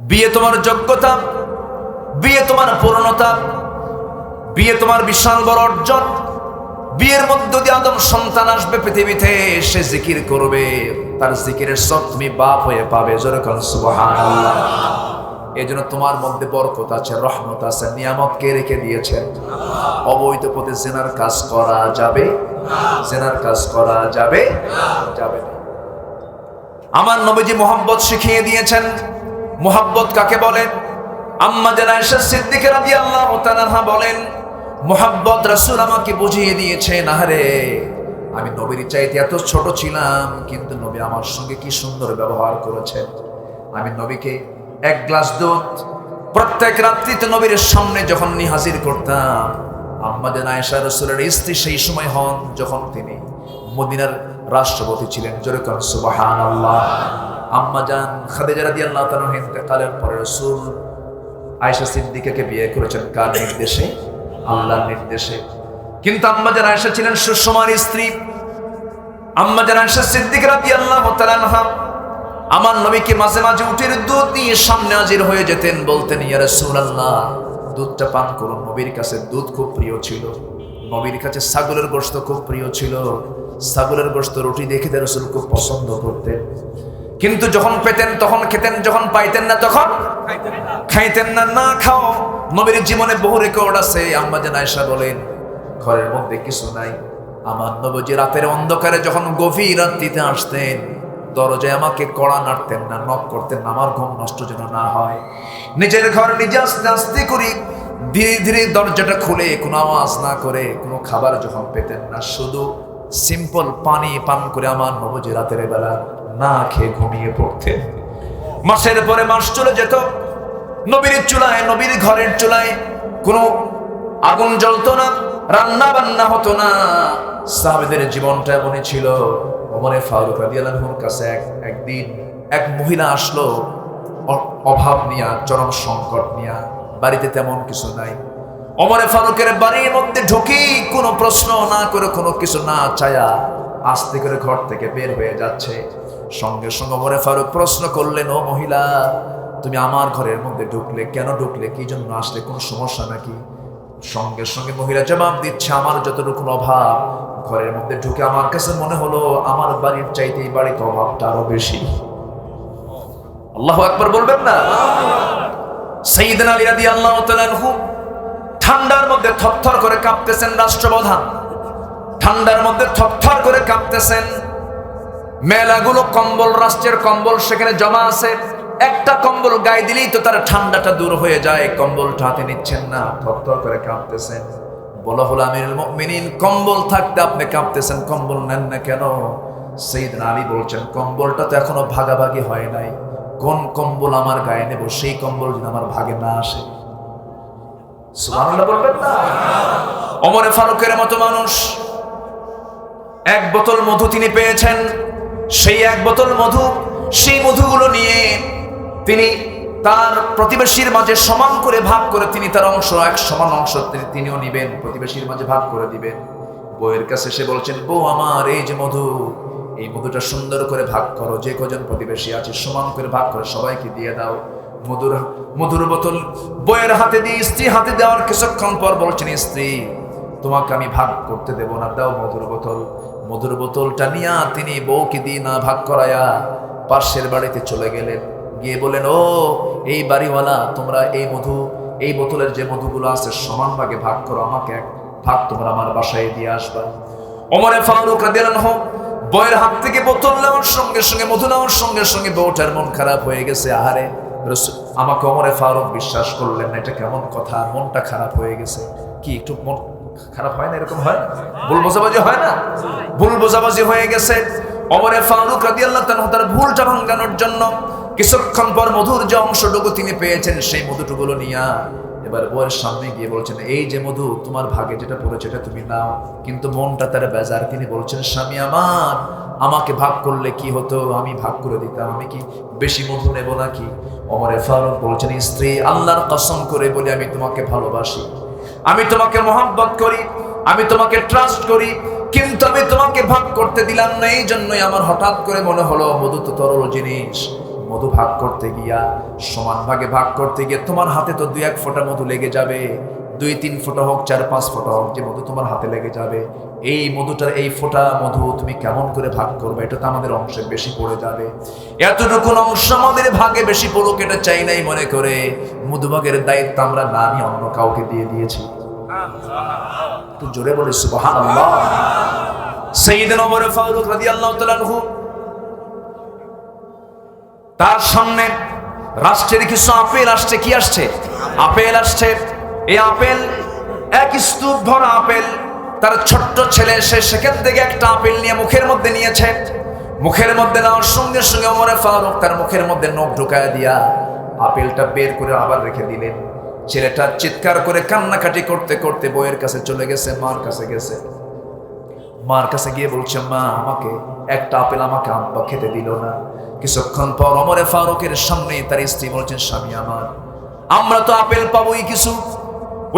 বিয়ে তোমার যোগ্যতা, বিয়ে তোমার পূর্ণতা, বিয়ে তোমার বিশাল বড় অর্জন। বিয়ের মধ্য দিয়ে আদম সন্তান আসবে পৃথিবীতে, সে জিকির করবে, তার জিকিরের সব তুমি বাপ হয়ে পাবে। জোরে বলেন সুবহানাল্লাহ। এই জন্য তোমার মধ্যে বরকত আছে, রহমত আছে, নিয়ামত কে রেখে দিয়েছেন? অবৈধ পথে জেনার কাজ করা যাবে? জেনার কাজ করা যাবে? যাবে না। আমার নবীজি মোহাব্বত শিখিয়ে দিয়েছেন। মোহাব্বত কাকে বলে? আম্মা জান আয়েশা সিদ্দিকা রাদিয়াল্লাহু তাআলা বলেন, মোহাব্বত রাসূল আমাকে বুঝিয়ে দিয়েছেন, আহারে আমি নবীর চাইতে এত ছোট ছিলাম, কিন্তু নবী আমার সঙ্গে কি সুন্দর ব্যবহার করেছেন। আমি নবীকে এক গ্লাস দুধ প্রত্যেক রাত্রিতে নবীর সামনে যখন হাজির করতাম, আম্মা জান আয়েশা রাসূলের স্ত্রী সেই সময় হন যখন তিনি মদিনার রাষ্ট্রপতি ছিলেন। জোরে করেন সুবহানাল্লাহ। আম্মা জান খাদিজা রাদিয়াল্লাহু তাআলার ইন্তেকালের পরে রাসূল আয়েশা সিদ্দিকাকে বিয়ে করেছেন কার নির্দেশে? আল্লাহর নির্দেশে। কিন্তু আম্মা জান আয়েশা ছিলেন সুষমার স্ত্রী। আম্মা জান আয়েশা সিদ্দিকা রাদিয়াল্লাহু তাআলা আনহা আমার নবীকে মাঝে মাঝে উটের দুধ নিয়ে সামনে হাজির হয়ে যেতেন, বলতেন ইয়া রাসূলুল্লাহ দুধটা পান করুন। নবীর কাছে দুধ খুব প্রিয় ছিল, নবীর কাছে ছাগলের গোশত খুব প্রিয় ছিল। ছাগলের গোশত রুটি দেখে রাসূল খুব পছন্দ করতেন, কিন্তু যখন পেতেন তখন খেতেন, যখন পাইতেন না তখন খাইতেন না। না খাও, নবীর জীবনে বহু রেকর্ড আছে। আম্মা জান আয়েশা বলেন ঘরের মধ্যে কিছু নাই, আমার নবী রাতের অন্ধকারে যখন গভীর রাত্রিতে আসতেন দরজায় আমাকে কড়া নাড়তেন না, নক করতেন না, আমার ঘুম নষ্ট যেন না হয়। নিজের ঘর নিজে আস্তে আস্তে করি ধীরে ধীরে দরজাটা খুলে কোনো আওয়াজ না করে, কোনো খাবার যখন পেতেন না, শুধু সিম্পল পানি পান করে আমার নবী রাতের বেলা না খেয়ে ঘুমিয়ে পড়তেন। মাসের পরে মাস চলে যেত, নবীর চুলায়, নবীর ঘরের চুলায় কোনো আগুন জ্বলতো না, রান্না বান্না হতো না। সাহাবীদের জীবনটা এমনই ছিল। ওমরে ফারুক রাদিয়াল্লাহু আনহুর কাছে একদিন এক মহিলা আসলো অভাব নিয়া, চরম সংকট নিয়া, বাড়িতে তেমন কিছু নাই। ওমরে ফারুকের বাড়ির মধ্যে ঢুকি কোনো প্রশ্ন না করে, কোনো কিছু না চায়া আস্তে করে ঘর থেকে বের হয়ে যাচ্ছে। সঙ্গে সঙ্গে ওমরে ফারুক প্রশ্ন করলেন, ও মহিলা তুমি আমার ঘরের মধ্যে ঢুকলে কেন? ঢুকলে কি জন্য আসলে? কোনো সমস্যা নাকি? সঙ্গে সঙ্গে মহিলা জবাব দিচ্ছে, আমার যতটুকু অভাব, ঘরের মধ্যে ঢুকে আমার কাছে মনে হলো আমার বাড়ির চাইতে এই বাড়িতে অভাবটা আরো বেশি। আল্লাহু আকবার বলবেন না? সাইয়েদনা আলী রাদিয়াল্লাহু তাআলা আনহু ঠান্ডার মধ্যে থরথর করে কাঁপতেছেন, রাষ্ট্রপ্রধান ঠান্ডার মধ্যে থরথর করে কাঁপতেছেন। মেলাগুলো কম্বল, রাষ্ট্রের কম্বল সেখানে জমা আছে, একটা কম্বল গায়ে দিলেই তো তার ঠান্ডাটা দূর হয়ে যায়, কম্বলটা হাতে নিচ্ছেন না, থরথর করে কাঁপতেছেন। বলা হলো আমিরুল মুমিনিন কম্বল থাকতে আপনি কাঁপতেছেন, কম্বল নেন না কেন? সাইয়েদনা আলী বলছেন কম্বলটা তো এখনো ভাগাভাগি হয় নাই, কোন কম্বল আমার গায়ে নেব, সেই কম্বল যদি আমার ভাগে না আসে। সুবহানাল্লাহ বলবেন না? ওমরে ফারুকের মতো মানুষ এক বোতল মধু তিনি পেয়েছেন, সেই এক বোতল মধু, সেই মধুগুলো নিয়ে তিনি তার প্রতিবেশীর মাঝে সমান করে ভাগ করে, তিনি তার অংশ এক সমান অংশ তিনিও নিবেন, প্রতিবেশীর মাঝে ভাগ করে দিবেন। বউয়ের কাছে সে বলছেন, বউ আমার এই যে মধু, এই মধুটা সুন্দর করে ভাগ করো, যে কজন প্রতিবেশী আছে সমান করে ভাগ করে সবাইকে দিয়ে দাও। মধুর বোতল বউয়ের হাতে দিয়ে স্ত্রী হাতে দেওয়ার কিছুক্ষণ পর বলছেন, স্ত্রী তোমাকে আমি ভাগ করতে দেব না, দাও মধুর বোতল। মধুর বোতলটা নিয়ে তিনি বউকে দিয়ে না ভাগ করায়া পাশের বাড়িতে চলে গেলেন, গিয়ে বলেন, ও এই বাড়িওয়ালা তোমরা এই বোতলের যে মধুগুলো আছে সমান ভাগে ভাগ করো, আমাকে এক ভাগ তোমরা আমার বাসায় দিয়ে আসবা। ওমরে ফারুক রাদিয়াল্লাহু আনহু বউয়ের হাত থেকে বোতল নেওয়ার সঙ্গে সঙ্গে, মধু নেওয়ার সঙ্গে সঙ্গে বউটার মন খারাপ হয়ে গেছে। আহারে আমাকে ওমরে ফারুক বিশ্বাস করলেন না, এটা কেমন কথা, মনটা খারাপ হয়ে গেছে। কি একটু মন খারাপ হয় না? এরকম হয়, ভুল বোঝাবুঝি হয় না? ভুল বোঝাবুঝি হয়ে গেছে। ওমরে ফারুক রাদিয়াল্লাহু তাআলা তার ভুলটা ভাঙানোর জন্য কিছুক্ষণ পর মধুর যে অংশটুকু তিনি পেয়েছেন সেই মধুটুকুলো নিয়ে এবার বউয়ের সামনে গিয়ে বলছেন, এই যে মধু তোমার ভাগে যেটা পড়েছে এটা তুমি নাও। কিন্তু মনটা তার বেজার, তিনি বলছেন, স্বামী আমার, আমাকে ভাগ করলে কি হতো, আমি ভাগ করে দিতাম, আমি কি বেশি মধু নেব নাকি? ওমরে ফারুক বলছেন, স্ত্রী আল্লাহর কসম করে বলি আমি তোমাকে ভালোবাসি, আমি তোমাকে মহব্বত করি, আমি তোমাকে ট্রাস্ট করি, কিন্তু আমি তোমাকে ভাগ করতে দিলাম না। এই জন্যই আমার হঠাৎ করে মনে হলো মধু তো তরল জিনিস, মধু ভাগ করতে গিয়া, সমান ভাগে ভাগ করতে গিয়ে তোমার হাতে তো 2-1 ফোঁটা মধু লেগে যাবে, 2-3 ফোঁটা হোক, 4-5 ফোঁটা হোক, যে মধু তোমার হাতে লেগে যাবে, এই মধুটার এই ফোঁটা মধু তুমি কেমন করে ভাগ করবে? এটা তো আমাদের অংশে বেশি পড়ে যাবে, এতটুকু অংশ আমাদের ভাগে বেশি পড়ুক এটা চাই নাই মনে করে মধুভাগের দায়িত্ব আমরা না নিয়ে অন্য কাউকে দিয়ে দিয়েছি। তো জোরে বলে সুবহানাল্লাহ। সাইয়েদনা ওমর ফারুক রাদিয়াল্লাহু তাআলা আনহু তার সামনে রাষ্ট্রের কিছু আপেল আসছে, কি আসছে? আপেল আসছে। এই আপেল এক স্তূপ ভরা আপেল। তার ছোট্ট ছেলে এসে সেখান থেকে একটা আপেল নিয়ে মুখের মধ্যে নিয়েছে। মুখের মধ্যে নেওয়ার সঙ্গে সঙ্গে ওমর ফারুক তার মুখের মধ্যে নখ ঢুকায় দিয়া আপেলটা বের করে আবার রেখে দিলেন। ছেলেটা চিৎকার করে কান্নাকাটি করতে করতে বউয়ের কাছে চলে গেছে, মার কাছে গেছে। মার কাছে গিয়ে বলছে, মা, আমাকে একটা আপেল আমাকে আব্বা খেতে দিল না। কিছুক্ষণ পর ওমর ফারুকের সামনে তার স্ত্রী বলছেন, স্বামী আমার, আমরা তো আপেল পাবোই কিছু।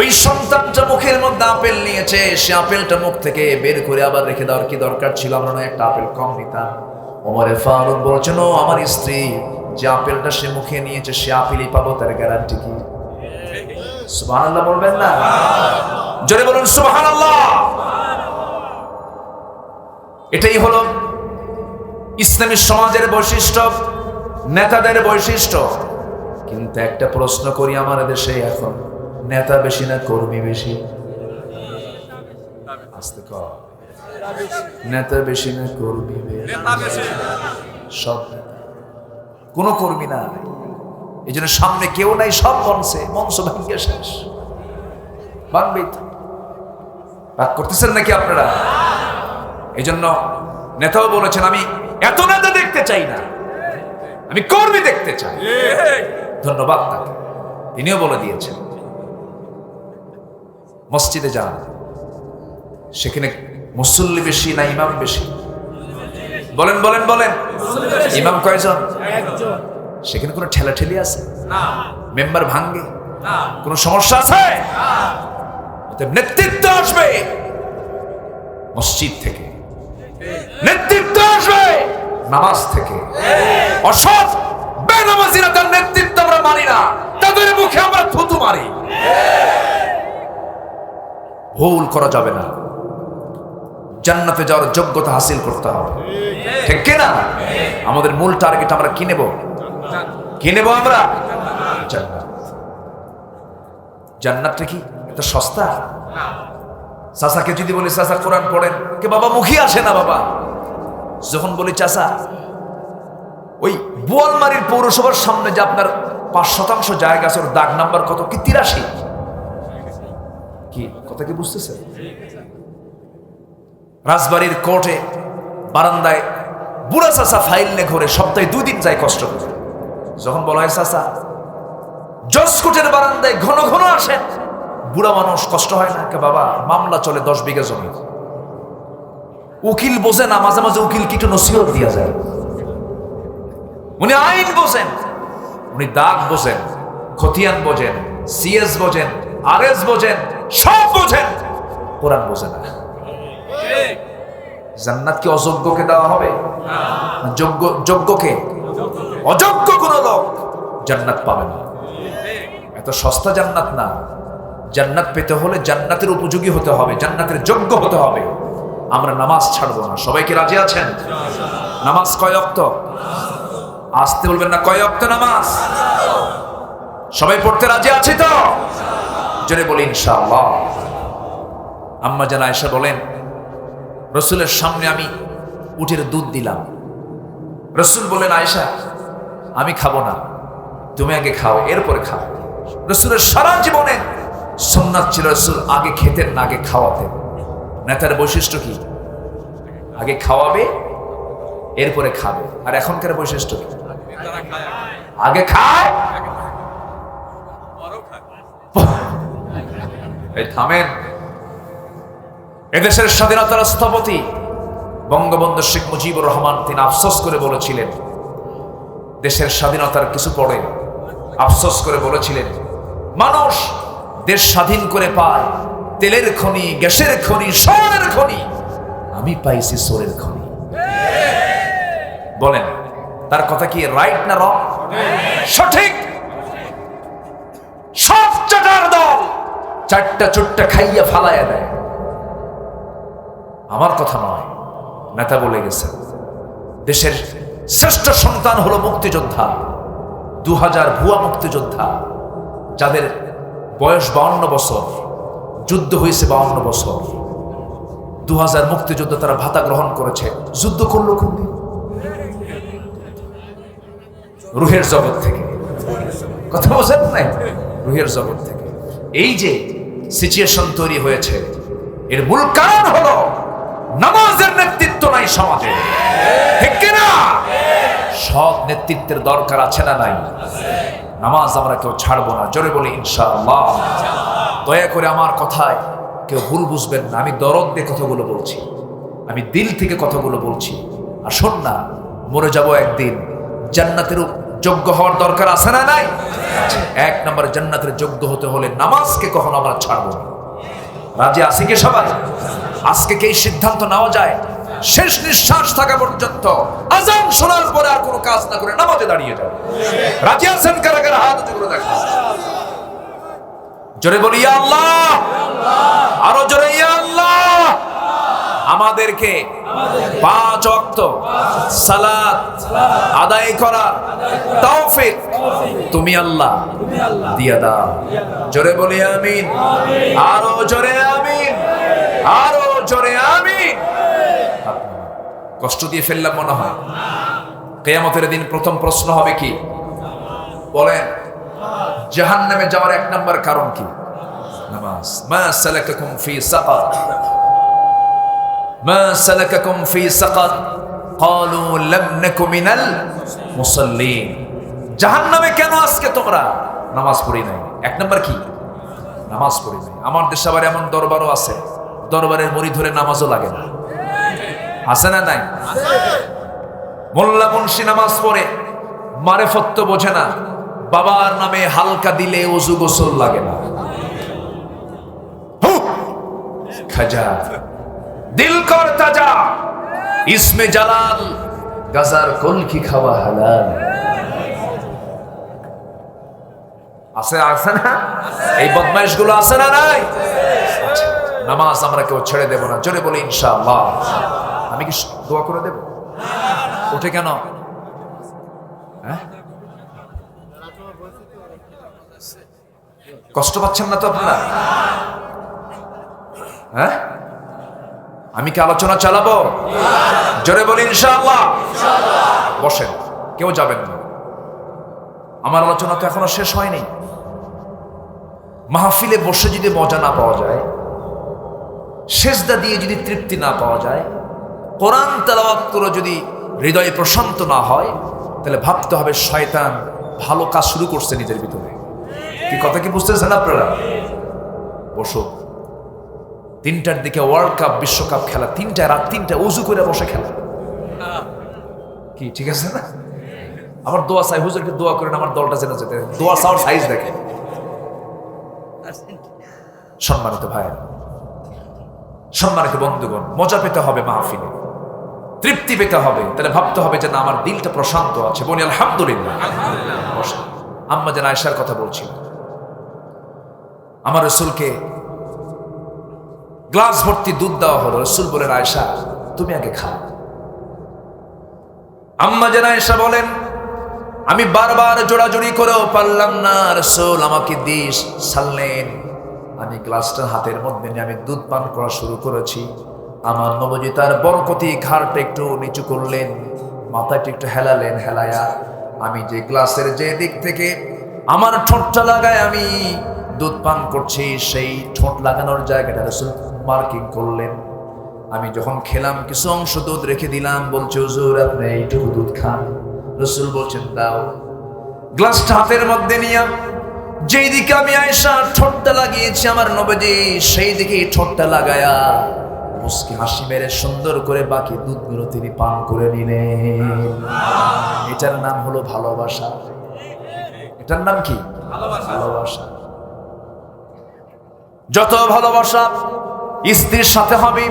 ওই সন্তানটা মুখের মধ্যে আপেল নিয়েছে, সে আপেলটা মুখ থেকে বের করে আবার রেখে দেওয়ার কি দরকার ছিল? আমরা নয় একটা আপেল কম নিতাম। ওমর ফারুক বলছেন, ও আমার স্ত্রী, যে আপেলটা সে মুখে নিয়েছে সে আপেলই পাবো, তার গ্যারান্টি কি? সুবহানাল্লাহ বলবেন না? জোরে বলুন সুবহানাল্লাহ। এটাই হলো ইসলামী সমাজের বৈশিষ্ট্য, নেতাদের বৈশিষ্ট্য। কিন্তু একটা প্রশ্ন করি, আমার দেশে এখন নেতা বেশি না কর্মী বেশি? আস্তে কর, নেতা বেশি না কর্মী বেশি? সব নেতা, কোনো কর্মী না। এই জন্য সামনে কেউ নাই, সব মঞ্চ ভাঙ্গে শেষ। ভাঙবেই তো, রাগ করতেছেন নাকি আপনারা? এই জন্য নেতাও বলেছেন, আমি এত নেতা দেখতে চাই না, আমি কর্মী দেখতে চাই। ধন্যবাদ তাকে, তিনিও বলে দিয়েছেন। মসজিদে যান, সেখানে মুসল্লি বেশি না ইমাম বেশি? বলেন বলেন বলেন। ইমাম কয়জন? সেখানে কোনো ঠেলাঠেলি আছে? মেম্বার ভাঙ্গে? কোনো সমস্যা আছে? নেতৃত্ব আসবে মসজিদ থেকে, নেতৃত্ব আসবে নামাজ থেকে। অসৎ বেনামাজিরা তার নেতৃত্ব আমরা মানি না, তাদের মুখে আমরা থুতু মারি। ভুল করা যাবে না, জান্নাতে যাওয়ার যোগ্যতা হাসিল করতে হবে, ঠিক কিনা? আমাদের মূল টার্গেট আমরা কি নেব? কি নেব আমরা? জান্নাত। জান্নাতটা কি এটা সস্তা? চাচাকে যদি বলি, চাচা কোরআন পড়েন, কে বাবা মুখী আসে না বাবা। যখন বলি চাচা, ওই বোয়ালমারীর পৌরসভার সামনে যে আপনার 5% জায়গা আছে, ওর দাগ নাম্বার কত? কি 83? কি কথা কি বুঝতেছে? রাজবাড়ির কোর্টে বারান্দায় বুড়া চাচা ফাইল নে ঘরে, সপ্তাহে 2 দিন যায় কষ্ট করে। যখন বলা হয় চাচা জজ কোর্টের বারান্দায় ঘন ঘন আসেন, বুড়া মানুষ, কষ্ট হয় না? কে বাবা মামলা চলে 10 বিঘা জমি, উকিল বোঝে না, মাঝে মাঝে উকিল কি একটু নসিহত দিয়া যায়। উনি আইন বোঝেন, উনি দাগ বোঝেন, খতিয়ান বোঝেন, সিএস বোঝেন, আরএস বোঝেন, সব বোঝেন, কোরআন বোঝে না। জান্নাত কি অযোগ্যকে দেওয়া হবে? যোগ্যকে? অযোগ্য কোন লোক জান্নাত পাবে না। এত সস্তা জান্নাত না। জান্নাত পেতে হলে জান্নাতের উপযোগী হতে হবে, জান্নাতের যোগ্য হতে হবে। আমরা নামাজ ছাড়বো না। সবাই কি রাজি আছেন? নামাজ কয় ওয়াক্ত? আসতে বলবেন না, কয় ওয়াক্ত নামাজ? সবাই পড়তে রাজি আছি তো? জোরে বলি ইনশাআল্লাহ। আম্মা জান আয়েশা বলেন, রসুলের সামনে আমি উটের দুধ দিলাম। রসুল বলেন, আয়েশা আমি খাবো না, তুমি আগে খাও, এরপরে খাও। রসুলের সারা জীবনে সুন্নাত ছিল, রসুল আগে খেতেন না, আগে খাওয়াতেন। নেতার বৈশিষ্ট্য কি? আগে খাওয়াবে, এরপরে খাবে। আর এখনকার বৈশিষ্ট্য কি? আগে খায়, এই থামেন। এদেশের স্বাধীনতার স্থপতি বঙ্গবন্ধু শেখ মুজিবুর রহমান, তিনি আফসোস করে বলেছিলেন, দেশের স্বাধীনতার কিছু পরে আফসোস করে বলেছিলেন, মানুষ দেশ স্বাধীন করে পায় তেলের খনি, গ্যাসের খনি, স্বর্ণের খনি, আমি পাইছি সোরের খনি। বলেন তার কথা কি রাইট না রং? সঠিক। সব চাটার দল চারটা চুট্টা খাইয়া ফালাইয়া দেয়। আমার কথা নয়, নেতা বলে গেছেন। দেশের শ্রেষ্ঠ সন্তান হলো মুক্তিযোদ্ধা, 2000 ভুয়া মুক্তিযোদ্ধা, যাদের বয়স 52 বছর, যুদ্ধ হয়েছে 52 বছর। 2000 মুক্তিযুদ্ধ তারা ভাতা গ্রহণ করেছে। যুদ্ধ করলো কোন দিন? রুহের জগৎ থেকে। কথা বোঝেন নাই? রুহের জগৎ থেকে। এই যে সিচুয়েশন তৈরি হয়েছে, এর মূল কারণ হলো নামাজের নেতৃত্ব নাই সমাজে, ঠিক কিনা? সৎ নেতৃত্বের দরকার আছে না নাই? নামাজ আমরা কেউ ছাড়বো না, জোরে বলি ইনশাআল্লাহ। দয়া করে আমার কথায় কেউ ভুল বুঝবেন না, আমি দরদ দিয়ে কথাগুলো বলছি, আমি দিল থেকে কথাগুলো বলছি। আর শোন না, মরে যাব একদিন, জান্নাতের যোগ্য হওয়ার দরকার আছে না নাই? এক নম্বরে জান্নাতের যোগ্য হতে হলে নামাজকে কখনো আমরা ছাড়বো না। রাজি আছি কি সবাই? আজকে কি এই সিদ্ধান্ত নেওয়া যায় শেষ নিঃশ্বাস থাকা পর্যন্ত আযান শোনার পরে আর কোনো কাজ না করে নামাজে দাঁড়িয়ে যাও? রাজি আছেন কারা কারা? হাত উঁচু করে দেখো। জোরে বলি ইয়া আল্লাহ, আরো জোরে ইয়া আল্লাহ। আমাদেরকে 5 ওয়াক্ত সালাত আদায় করার তৌফিক তুমি আল্লাহ দিয়া দাও। জোরে বলি আমিন, আরো জোরে আমিন, আরো জোরে আমিন। কষ্ট দিয়ে ফেললাম মনে হয়? কিয়ামতের দিন প্রথম প্রশ্ন হবে কি বলেন? জাহান্নামে যাওয়ার 1 নম্বর কারণ কি? নামাজ। মা সালাকাকুম ফি সাকার, মা সালাকাকুম ফি সাকার ক্বালু লাম নাকু মিনাল মুসাল্লিন। জাহান্নামে কেন আজকে তোমরা? নামাজ পড়ি নাই। 1 নম্বর কি? নামাজ পড়ি নাই। আমার দেশে আবার এমন দরবারও আছে, দরবারের মুড়ি ধরে নামাজও লাগে না, আছে না নাই? মোল্লা মুন্সি নামাজ পড়ে, মারেফত তো বোঝে না, বাবার নামে হালকা দিলে ওযু গোসল লাগে না। খাজা দিল কর তাজা, ইসমে জালাল, গাজার কলকি খাওয়া হালাল। আছে আছে না? এই বদমাইশ গুলো আছে না নাই? নামাজ আমরা কেউ ছেড়ে দেব না, জোরে বলি ইনশাআল্লাহ। আমি কি দোয়া করে দেব? ওঠে কেন? হ্যাঁ, কষ্ট পাচ্ছেন না তো আপনারা? হ্যাঁ, আমি কি আলোচনা চালাবো? জোরে বলি ইনশাআল্লাহ। বসেন, কেউ যাবেন না, আমার আলোচনা তো এখনো শেষ হয়নি। মাহফিলে বসে যদি মজা না পাওয়া যায়, সেজদা দিয়ে যদি তৃপ্তি না পাওয়া যায়, কোরআন তেলাওয়াত করে যদি হৃদয়ে প্রশান্ত না হয়, তাহলে ভাবতে হবে শয়তান ভালো কাজ শুরু করছে নিজের ভিতরে। কি কথা কি বুঝতেছেন আপনারা? বসো, 3টার দিকে ওয়ার্ল্ড কাপ, বিশ্বকাপ খেলা, 3টায়, রাত 3টায় ওযু করে বসে খেলা কি ঠিক আছে না? আমার দোয়া চাই, হুজুরকে দোয়া করেন আমার দলটা যেন যেতে। দোয়া চাওয়ার সাইজ দেখেন। সম্মানিত ভাই, সম্মানিত বন্ধুগণ, মজা পেতে হবে মাহফিলে, তৃপ্তি পেতে হবে। তাহলে ভাবতে হবে যে না, আমার দিলটা প্রশান্ত আছে। বলি আলহামদুলিল্লাহ। আম্মা যেন আয়েশার কথা বলছিল, আমার রাসূলকে গ্লাস ভর্তি দুধ দেওয়া হলো। রাসূল বলেন, আয়েশা তুমি আগে খাও। আম্মা যেন আয়েশা বলেন, আমি বারবার জোড়াজুড়ি করেও পারলাম না, রাসূল আমাকে দিস ছাড়লেন। আমি গ্লাসটা হাতের মধ্যে নিয়ে আমি দুধ পান করা শুরু করেছি। আমার নবজি তার বরকতি ঘাড়টা একটু নিচু করলেন, মাথাটা একটু হেলালেন, হেলায়া আমি যে গ্লাসের যে দিক থেকে আমার ঠোঁটটা লাগায় আমি দুধ পান করছি, সেই ঠোঁট লাগানোর জায়গাটা রাসূল মার্কিং করলেন। আমি যখন খেলাম কিছু অংশ দুধ রেখে দিলাম, বলছে হুজুর আপনি এইটুকু দুধ খান। রাসূল বলছেন দাও। গ্লাসটা হাতের মধ্যে নিয়ে যেই দিকে আমি আয়েশা ঠোঁটটা লাগিয়েছি আমার নবজি, সেই দিকে ঠোঁটটা লাগায়া মুস্কি হাসি মেরে সুন্দর করে বাকি দুধগুলো তিনি পান করে নিলেন। এটার নাম হলো ভালোবাসা। এটার নাম কি? ভালোবাসা। যত ভালোবাসা স্ত্রীর সাথে হবে,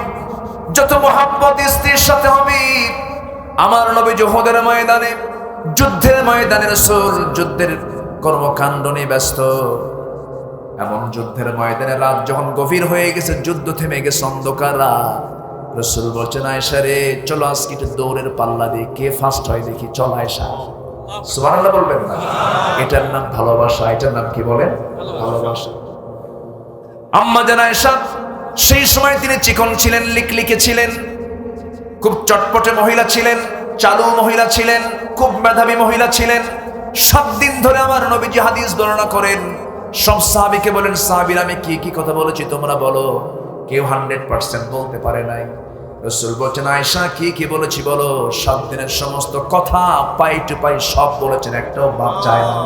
যত মোহাব্বত স্ত্রীর সাথে হবে, আমার নবী উহুদের ময়দানে, যুদ্ধের ময়দানে রাসূল যুদ্ধের কর্মকাণ্ড নিয়ে ব্যস্ত। এমন যুদ্ধের ময়দানে রাত যখন গভীর হয়ে গেছে, যুদ্ধ থেমে গেছে, অন্ধকার রাত। রাসূল বলছেন, আয়েশা রে চলো আজকে একটু দৌড়ের পাল্লা দিয়ে কে ফার্স্ট হয় দেখি, চল আয়েশা। সুবহানাল্লাহ বলবেন না? এটার নাম ভালোবাসা। এটার নাম কি বলেন? ভালোবাসা। আম্মা জান আয়েশা সেই সময় তিনি চিকন ছিলেন, লিকলিকে ছিলেন, খুব চটপটে মহিলা ছিলেন, চালু মহিলা ছিলেন, খুব মেধাবী মহিলা ছিলেন। 7 দিন ধরে আমার নবীজি হাদিস বর্ণনা করেন, সব সাহাবীকে বলেন, সাহাবীরা আমি কি কি কথা বলেছি তোমরা বলো। কেউ 100% বলতে পারে নাই। রাসূল বলছেন, আয়েশা কি কি বলেছি বলো। 7 দিনের সমস্ত কথা পাই টু পাই সব বলেছেন, একটাও বাদ যায় না।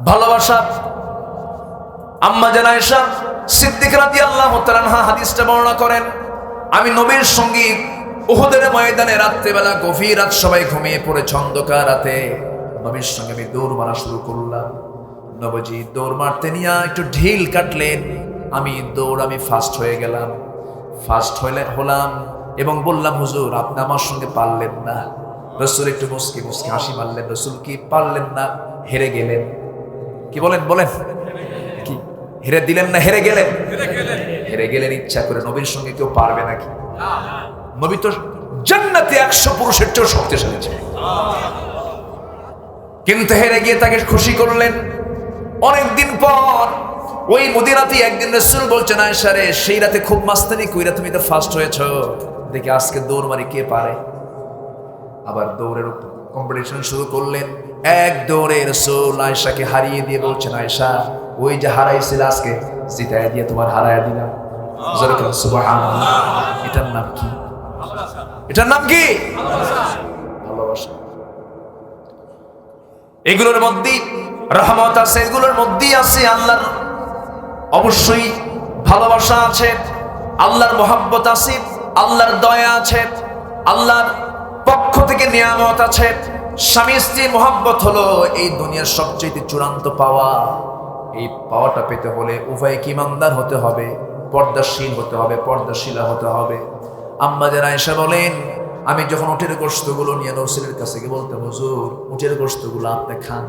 ভালোবাসা। আম্মা জান আয়েশা সিদ্দিকা রাদিয়াল্লাহু তাআলা আনহা হাদিসটা বর্ণনা করেন, আমি নবীর সঙ্গী উহুদের ময়দানে রাত্রিবেলা গভীর রাত সবাই ঘুমিয়ে পড়েছে, অন্ধকার রাতে নবীর সঙ্গে আমি দৌড় মারা শুরু করলাম। নবীজি দৌড় মারতে নিয়ে একটু ঢিল কাটলেন, আমি ফাস্ট হয়ে গেলাম। ফাস্ট হলাম এবং বললাম, হুজুর আপনি আমার সঙ্গে পারলেন না। রাসূল একটু মুস্কি মুস্কি হাসি মারলেন। রাসূল কি পারলেন না, হেরে গেলেন? কি বলেন বলেন, কি হেরে দিলেন না হেরে গেলেন? হেরে গেলেন ইচ্ছা করে। নবীর সঙ্গে কেউ পারবে নাকি? নবী তো জান্নাতে 100 পুরুষের চেয়েও শক্তিশালী ছিলেন, কিন্তু হেরে গিয়ে তাকে খুশি করলেন। অনেকদিন পর ওই মদিনাতে একদিন রাসূল বলছেন, আয়েশা রে সেই রাতে খুব মাস্তানি কইরা তুমি তো ফার্স্ট হয়েছো, দেখি আজকে দৌড় মারি কে পারে। আবার দৌড়ের কম্পিটিশন শুরু করলেন। এক দৌড়ে রাসূল আয়েশাকে হারিয়ে দিয়ে বলছেন, আয়েশা ওই যে হারাইছিল আজকে জিতায় দিয়ে তোমার হারায় দিলাম। যেরকম সুবহানাল্লাহ। এটার নাম কি? এটার নাম কি? ভালোবাসা। এগুলোর মধ্যেই রহমত আছে, এগুলোর মধ্যেই আছে আল্লাহর অবশ্যই ভালোবাসা আছে, আল্লাহর মহব্বত আছে, আল্লাহর দয়া আছে, আল্লাহর পক্ষ থেকে নিয়ামত আছে। স্বামী স্ত্রী মহব্বত হলো এই দুনিয়ার সবচেয়ে চূড়ান্ত পাওয়া। এই পাওয়াটা পেতে হলে উভয়কে ঈমানদার হতে হবে, পর্দাশীল হতে হবে, পর্দাশীলা হতে হবে। আম্মা জান আয়েশা বলেন, আমি যখন উটের গোশতগুলো নিয়ে রাসূলের কাছে গিয়ে বলতাম, হুজুর উটের গোশতগুলো আপনি খান।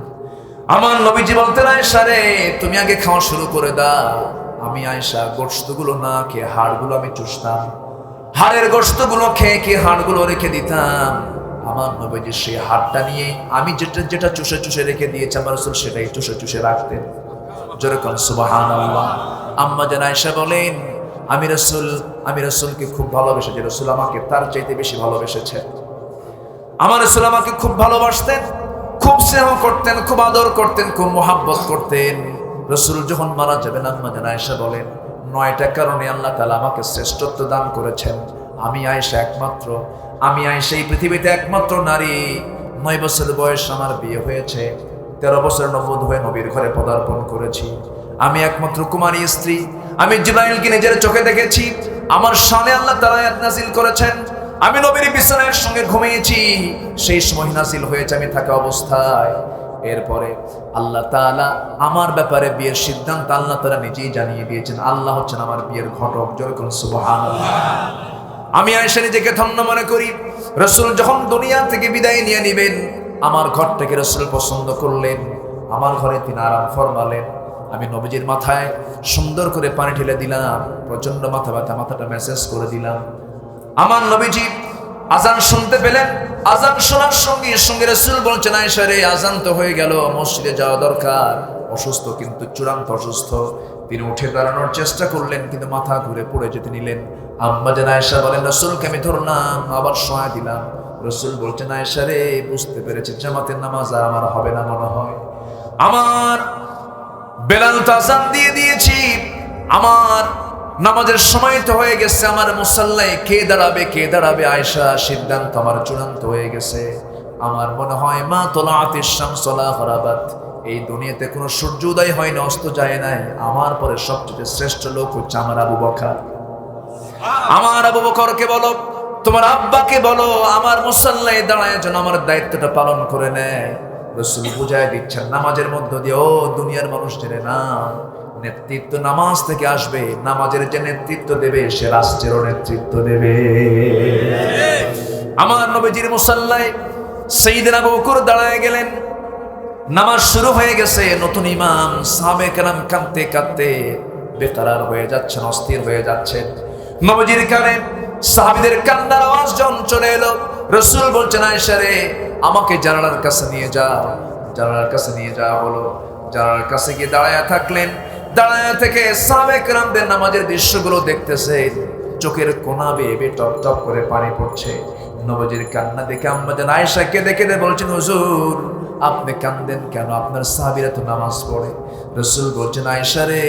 আমার নবীজি বলতেন, আয়েশা রে তুমি আগে খাওয়া শুরু করে দাও। আমি আয়েশা গোশতগুলো না খেয়ে হাড়গুলো আমি চুষতাম, হাড়ের গোশতগুলো খেয়ে খেয়ে হাড়গুলো রেখে দিতাম। আমার নবীজি সেই হাড়টা নিয়ে আমি যেটা চুষে চুষে রেখে দিয়েছি আমার রাসূল সেটাই চুষে চুষে রাখতেন। যেরকম সুবহানাল্লাহ। আম্মা জান আয়েশা বলেন, আমি রাসূলকে খুব ভালোবেসেছি, রাসূল আমাকে তার চাইতে বেশি ভালোবেসেছে। আমার রাসূল আমাকে খুব ভালোবাসতেন, খুব স্নেহ করতেন, খুব আদর করতেন, খুব মহব্বত করতেন। রাসূল যখন মারা যাবেন, আম্মা জান আয়েশা বলেন, 9টা কারণে আল্লাহ তাআলা আমাকে শ্রেষ্ঠত্ব দান করেছেন। আমি আয়েশা এই পৃথিবীতে একমাত্র নারী। 9 বছর বয়স আমার বিয়ে হয়েছে, 13 বছর নবুয়ত হয়ে নবীর ঘরে পদার্পণ করেছি। আমি একমাত্র কুমারী স্ত্রী। আমি জিবরাইলকে নিজের চোখে দেখেছি। আমার শানে আল্লাহ তাআলা আয়াত নাযিল করেছেন। আমি নবীর বিছানার সঙ্গে ঘুমিয়েছি, সেই সময় নাযিল হয়েছে আমি থাকা অবস্থায়। এরপরে আল্লাহ তাআলা আমার ব্যাপারে বিয়ের সিদ্ধান্ত আল্লাহ তাআলা নিজেই জানিয়ে দিয়েছেন। আল্লাহ হচ্ছেন আমার বিয়ের ঘটক। যেরকম সুবহানাল্লাহ। আমি আয়েশা নিজেকে ধন্য মনে করি। রাসূল যখন দুনিয়া থেকে বিদায় নিয়ে নেবেন, আমার ঘরটাকে রাসূল পছন্দ করলেন, আমার ঘরে তিনি আরাম ফরমালেন। আমি নবীজির মাথায় সুন্দর করে পানি ঢেলে দিলাম, প্রচন্ড মাথা ব্যথা, মাথাটা ম্যাসেজ করে দিলাম। আমার নবীজি আজান শুনতে পেলেন। আজান শোনার সঙ্গে সঙ্গে রাসূল বলছেন, আয়েশা রে আজান তো হয়ে গেল, মসজিদে যাওয়া দরকার। অসুস্থ, কিন্তু চূড়ান্ত অসুস্থ। তিনি উঠে দাঁড়ানোর চেষ্টা করলেন, কিন্তু মাথা ঘুরে পড়ে যেতে নিলেন। আম্মা জান আয়েশা বলেন, রাসূলকে আমি ধরলাম, আবার শোয়া দিলাম। রাসূল বলছেন, আয়েশা রে বুঝতে পেরেছি জামাতের নামাজ আর আমার হবে না মনে হয়। আমার বেলাল তো আজান দিয়ে দিয়েছি, আমার নামাজের সময় তো হয়ে গেছে, আমার মুসাল্লায় কে দাঁড়াবে? আয়েশা সিদ্ধান্ত আমার চূড়ান্ত হয়ে গেছে। আমার মনে হয় মা তোলাআতিশ শামসু লা গরাবাত, এই দুনিয়াতে কোনো সূর্য উদয় হয় না, অস্ত যায় নাই। আমার পরে সবচেয়ে শ্রেষ্ঠ লোক হচ্ছে আমার আবু বকর। আমার আবু বকরকে বলো, তোমার আব্বাকে বলো আমার মুসাল্লায় দাঁড়ায় যেন আমার দায়িত্বটা পালন করে নেয়। রাসূল বুঝায় দিচ্ছেন নামাজের মধ্য দিয়ে, ও দুনিয়ার মানুষ জেনে না, নেতৃত্ব নামাজ থেকে আসবে। নামাজের যে নেতৃত্ব দেবে সে রাষ্ট্রেরও নেতৃত্ব দেবে। আমার নবীজির মুসাল্লায় সাইয়েদনা আবু বকর দাঁড়ায় গেলেন। নামাজ শুরু হয়ে গেছে। নতুন ইমাম, সাহাবায়ে কেরাম কাঁদতে কাঁদতে বেকরার হয়ে যাচ্ছেন, অস্থির হয়ে যাচ্ছেন। নবীজির কানে সাহাবীদের কান্নার আওয়াজ যখন চলে এলো, রাসূল বলছেন, আয়েশা রে আমাকে জানালার কাছে নিয়ে যাও। জানালার কাছে নিয়ে যাওয়া হলো। জানালার কাছে গিয়ে দাঁড়ায়া থাকলেন। দাঁড়ায়া থেকে সাহাবায়ে কেরামদের নামাজের দৃশ্যগুলো দেখতেছেন। চোখের কোনা বেয়ে টপ টপ করে পানি পড়ছে। নবীজির কান্না দেখে আম্মা জান আয়েশা কেঁদে কেঁদে বলছেন, হুজুর আপনি কান্দেন কেন? আপনার সাহাবীরা তো নামাজ পড়ে। রাসূল বলছেন, আয়েশা রে,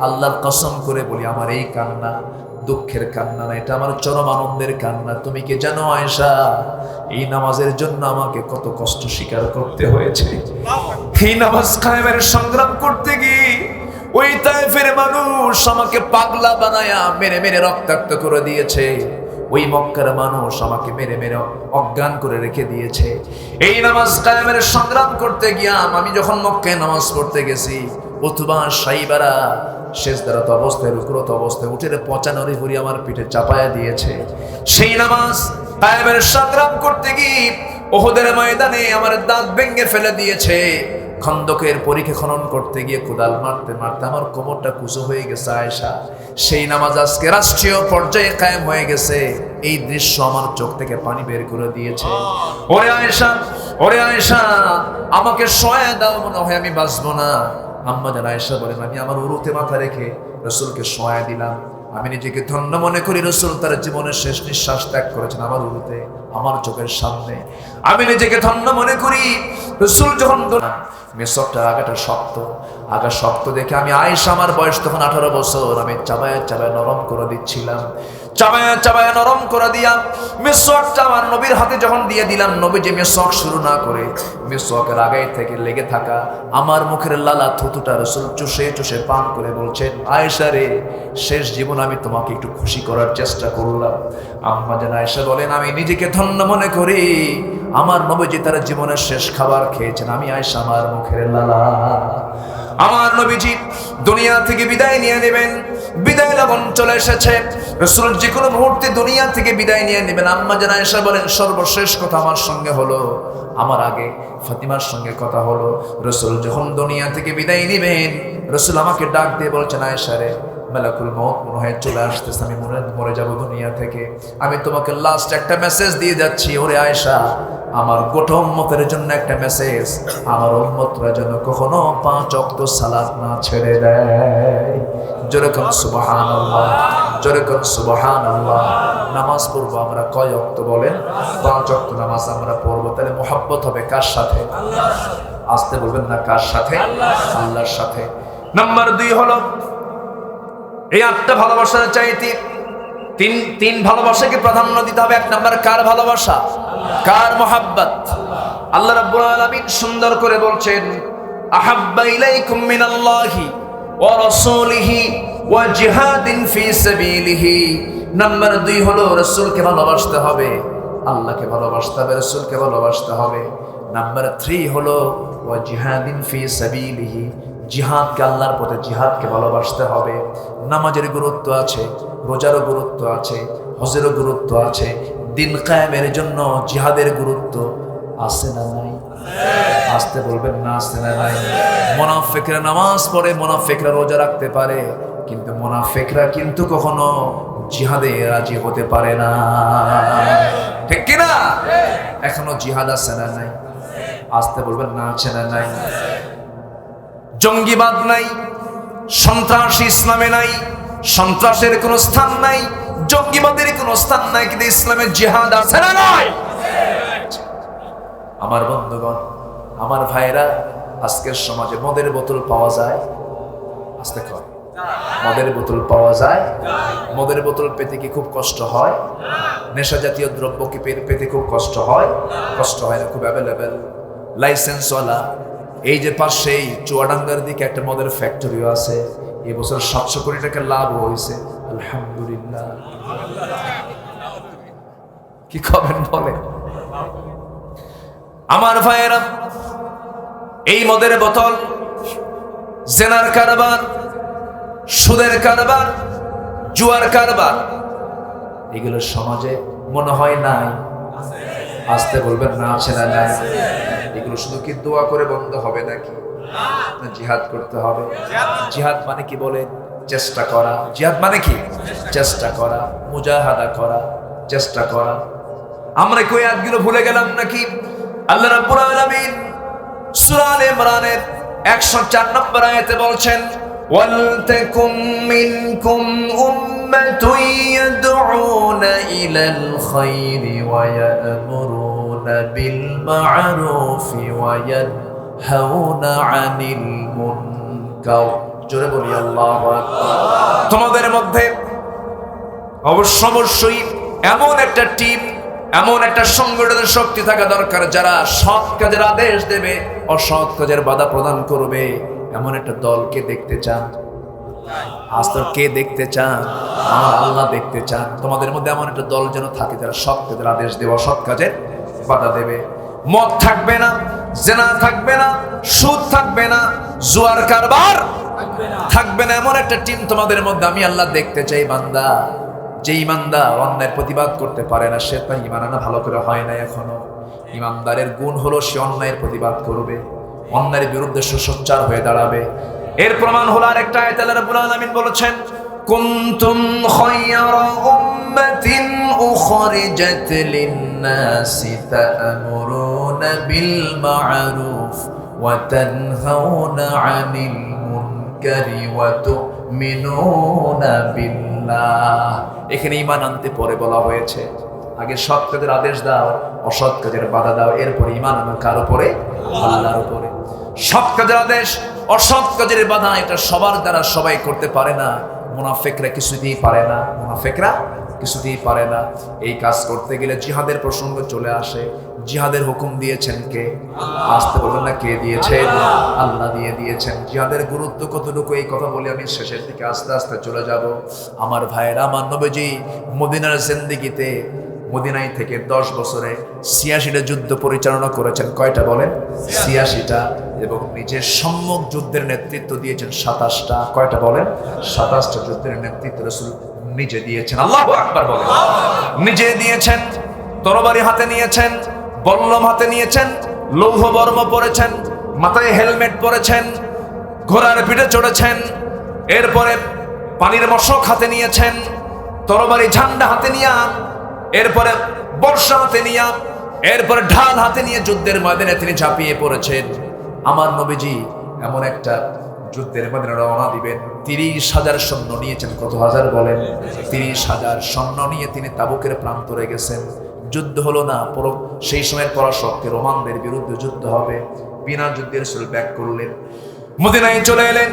আল্লাহর কসম করে বলি, আমার এই কান্না দুঃখের কান্না না, এটা আমার চরম আনন্দের কান্না। তুমি কি জানো আয়েশা, এই নামাজের জন্য আমাকে কত কষ্ট স্বীকার করতে হয়েছে। এই নামাজ কায়েমের সংগ্রাম করতে গিয়ে ওই তায়েফের মানুষ আমাকে পাগলা বানায়া মেরে মেরে রক্তাক্ত করে দিয়েছে। ওই মক্কার মানুষ আমাকে মেরে মেরে অজ্ঞান করে রেখে দিয়েছে। এই নামাজ কায়েমের সংগ্রাম করতে গিয়া আমি যখন মক্কায় নামাজ পড়তে গেছি, উতবা সাইবারা শেষদারত অবস্থায়, রুকুরত অবস্থায় উঠে পচা নড়ি ভরি আমার পিঠে চাপায়া দিয়েছে। সেই নামাজ কায়েমের সংগ্রাম করতে গিয়ে ওহদের ময়দানে আমার দাঁত ভেঙে ফেলে দিয়েছে। খন্দকের পরীক্ষা খনন করতে গিয়ে কোদাল মারতে মারতে আমার কোমরটা কুচো হয়ে গেছে আয়েশা। সেই নামাজ আজকে রাষ্ট্রীয় পর্যায়ে কায়েম হয়ে গেছে। এই দৃশ্য আমার চোখ থেকে পানি বের করে দিয়েছে। ওরে আয়েশা, ওরে আয়েশা, আমাকে সহায় দাও, মনে হয় আমি বাঁচবো না। আম্মা জান আয়েশা বলেন, আমি আমার উরুতে মাথা রেখে রাসূলকে সহায় দিলাম। আমি নিজেকে ধন্য মনে করি, রাসূল তার জীবনের শেষ নিঃশ্বাস ত্যাগ করেছেন আমার উরুতে, আমার চোখের সামনে। আমি নিজেকে ধন্য মনে করি, রাসূল যখন মেসকটা আগাটা শক্ত, আগা শক্ত দেখে আমি আয়েশা, আমার বয়স তখন 18 বছর, আমি চাবায়া চাবায়া নরম করে দিচ্ছিলাম। চাবায়া চাবায়া নরম করে দিয়া মেসওয়াকটা আমার নবীর হাতে যখন দিয়ে দিলাম, নবী যে মেসওয়াক শুরু না করে মেসওয়াকের আগে থেকে লেগে থাকা আমার মুখের লালা থুতুটা রাসূল চুষে চুষে পান করে বলছেন, আয়েশা রে, শেষ জীবন আমি তোমাকে একটু খুশি করার চেষ্টা করলাম। আম্মা জান আয়েশা বলেন, আমি নিজেকে ধন্য মনে করি, আমার নবীজি তার জীবনের শেষ খাবার খেয়েছেন, আমি আয়েশা আমার মুখের লালা। আমার নবীজি দুনিয়া থেকে বিদায় নিয়ে নেবেন, বিদায় লগন চলে এসেছে। রাসূল যে কোনো মুহূর্তে দুনিয়া থেকে বিদায় নিয়ে নেবেন। আম্মা জান আয়েশা বলেন, সর্বশেষ কথা আমার সঙ্গে হলো, আমার আগে ফাতিমার সঙ্গে কথা হলো। রাসূল যখন দুনিয়া থেকে বিদায় নেবেন, রাসূল আমাকে ডাক দিয়ে বলছেন, আয়েশা রে, মালাকুল মউত মনে হয় চলে আসতেছে, আমি মরে যাব দুনিয়া থেকে। আমি তোমাকে লাস্ট একটা মেসেজ দিয়ে যাচ্ছি। ওরে আয়েশা, আমার গোটা উম্মতের জন্য একটা মেসেজ, আমার উম্মতরা যেন কখনো 5 ওয়াক্ত সালাত না ছেড়ে দেয়। জোরে কোন সুবহানাল্লাহ, জোরে কোন সুবহানাল্লাহ। নামাজ পড়বো আমরা কয় ওয়াক্ত বলেন? 5 ওয়াক্ত নামাজ আমরা পড়বো। তাহলে মোহাব্বত হবে কার সাথে? আসতে বলবেন না, কার সাথে? আল্লাহর সাথে। নাম্বার 2 হলো, এই 8টা ভালোবাসার চাইতে তিন ভালোবাসাকে প্রাধান্য দিতে হবে। 1 নাম্বার কার ভালোবাসা? কার মোহাব্বত? আল্লাহ রাব্বুল আলামিন সুন্দর করে বলছেন, আহাব্বা ইলাইকুম মিনাল্লাহি ওয়া রাসূলিহি ওয়া জিহাদিন ফি সাবিলিহি। নাম্বার 2 হলো রাসূলকে ভালোবাসতে হবে, আল্লাহকে ভালোবাসতে হবে, রাসূলকে ভালোবাসতে হবে। নাম্বার 3 হলো ওয়া জিহাদিন ফি সাবিলিহি, জিহাদকে, আল্লাহর পথে জিহাদকে ভালোবাসতে হবে। নামাজের গুরুত্ব আছে, রোজারও গুরুত্ব আছে, হজেরও গুরুত্ব আছে। দিন কায়েমের জন্য জিহাদের গুরুত্ব আছে না নাই? আসতে বলবেন না, আছে না নাই? মুনাফিকরা নামাজ পড়ে, মুনাফিকরা রোজা রাখতে পারে, কিন্তু মুনাফিকরা কিন্তু কখনো জিহাদে রাজি হতে পারে না, ঠিক কি না? এখনো জিহাদ আছে না নাই? আসতে বলবেন না, আছে না নাই? জঙ্গিবাদ নাই, সন্ত্রাস ইসলামে নাই, সন্ত্রাসের কোনো স্থান নাই, জঙ্গিবাদের কোনো স্থান নাই, কিন্তু ইসলামের জিহাদ আছে না নাই? আমার বন্ধুগণ, আমার ভাইরা, আজকের সমাজে মদের বোতল পাওয়া যায়, আস্তে কর, মদের বোতল পাওয়া যায়। মদের বোতল পেতে কি খুব কষ্ট হয়? নেশা জাতীয় দ্রব্য কি পেতে খুব কষ্ট হয়? কষ্ট হয় না, খুব অ্যাভেলেবেল, লাইসেন্সওয়ালা। এই যে পাশেই চুয়াডাঙ্গার দিকে একটা মদের ফ্যাক্টরিও আছে, এবছর 700 কোটি টাকা লাভ হয়েছে, আলহামদুলিল্লাহ। কি কবেন বলে আমার ভাইয়েরা? এই মদের বোতল, জেনার কারবার, সুদের কারবার, জুয়ার কারবার, এগুলো সমাজে মনে হয় নাই? আসতে বলবেন না, আছে না নাই? এগুলো শুধু কি দোয়া করে বন্ধ হবে নাকি? না, জিহাদ করতে হবে। জিহাদ মানে কি বলে? চেষ্টা করা। জিহাদ মানে কি? চেষ্টা করা, মুজাহাদা করা, চেষ্টা করা। আমরা কই আয়াতগুলো ভুলে গেলাম নাকি? আল্লাহ রাব্বুল আলামিন সূরা আলে ইমরানের 104 নম্বর আয়াতে বলছেন, ওয়াল তাকুম মিনকুম উম্মাতুন ইয়াদউনা ইলাল খায়রি ওয়া ইয়া'মুরুনা বিল মা'রুফি ওয়া ইয়ানহাউনা আনিল মুনকার। জোরে বলি আল্লাহু আকবার। তোমাদের মধ্যে অবশ্যই এমন একটা টিম, এমন একটা সংগঠনের শক্তি থাকা দরকার যারা সৎ কাজের আদেশ দেবে, অসৎ কাজের বাধা প্রদান করবে। এমন একটা দলকে দেখতে চান? আজ তো কে দেখতে চান? আমার আল্লাহ দেখতে চান। তোমাদের মধ্যে এমন একটা দল যেন থাকে যারা সৎ কাজের আদেশ দেবে, অসৎ কাজের বাধা দেবে। মদ থাকবে না, জেনা থাকবে না, সুদ থাকবে না, জুয়ার কারবার থাকবে না। এমন একটা টিম তোমাদের মধ্যে আমি আল্লাহ দেখতে চাই। বান্দা, যে ইমানদা অন্যায়ের প্রতিবাদ করতে পারে না, সে তার ইমান আনা ভালো করে হয় না এখনো। ইমানদারের গুণ হলো সে অন্যায়ের প্রতিবাদ করবে, অন্যায়ের বিরুদ্ধে সে সোচ্চার হয়ে দাঁড়াবে। এর প্রমাণ হলো আরেকটা আয়াত আল্লাহ রাব্বুল আলামিন বলেছেন, কুনতুম খায়রা উম্মাতিন উখরিজাত লিন-নাসি তা'মুরুনা বিল মা'রুফ ওয়া তানহাউনা আনিল মুনকারি ওয়া তু'মিনুনা বিল্লাহ। এখানে ঈমান আনতে পরে বলা হয়েছে, আগে সৎ কাজের আদেশ দাও, অসৎ কাজের বাধা দাও, এরপর ঈমান আনো কার উপরে? আল্লাহর উপরে। সৎ কাজের আদেশ, অসৎ কাজের বাধা এটা সবার দ্বারা সবাই করতে পারে না। মুনাফিকরা কিছুতেই পারে না, মুনাফিকরা কিছুতেই পারে না। এই কাজ করতে গেলে জিহাদের প্রসঙ্গ চলে আসে। জিহাদের হুকুম দিয়েছেন কে? আসতে বলেন না, কে দিয়েছেন? আল্লাহ দিয়ে দিয়েছেন। জিহাদের গুরুত্ব কতটুকু এই কথা বলে আমি শেষের দিকে আস্তে আস্তে চলে যাব। আমার ভাইয়েরা, আমার নবীজি মদিনার জিন্দেগিতে মদিনায় থেকে 10 বছরে 86টা যুদ্ধ পরিচালনা করেছেন। কয়টা বলেন? 86টা। এবং নিজের সম্মুখ যুদ্ধের নেতৃত্ব দিয়েছেন 27টা। কয়টা বলেন? 27টা যুদ্ধের নেতৃত্ব রাসূল নিজে দিয়েছেন। আল্লাহু আকবার বলেন। নিজে দিয়েছেন। তরবারি হাতে নিয়েছেন, বল্লম হাতে নিয়েছেন, লৌহ বর্ম পরেছেন, মাথায় হেলমেট পরেছেন, ঘোড়ার পিঠে চড়েছেন। এরপরে পানির মশক হাতে নিয়েছেন, তরবারি ঝান্ডা হাতে নিয়া, এরপরে বর্ষা হাতে নিয়া, এরপরে ঢাল হাতে নিয়ে যুদ্ধের ময়দানে তিনি ঝাঁপিয়ে পড়েছেন। আমার নবীজি এমন একটা যুদ্ধের ময়দানে রওনা দিবেন, 30,000 সৈন্য নিয়েছেন। কত হাজার বলেন? 30,000 সৈন্য নিয়ে তিনি তাবুকের প্রান্তরে গেছেন। যুদ্ধ হলো না, সেই সময়ের পরাশক্তি রোমানদের বিরুদ্ধে যুদ্ধ হবে। বিনা যুদ্ধে রাসূল ব্যাক করলেন, মদিনায় চলে এলেন।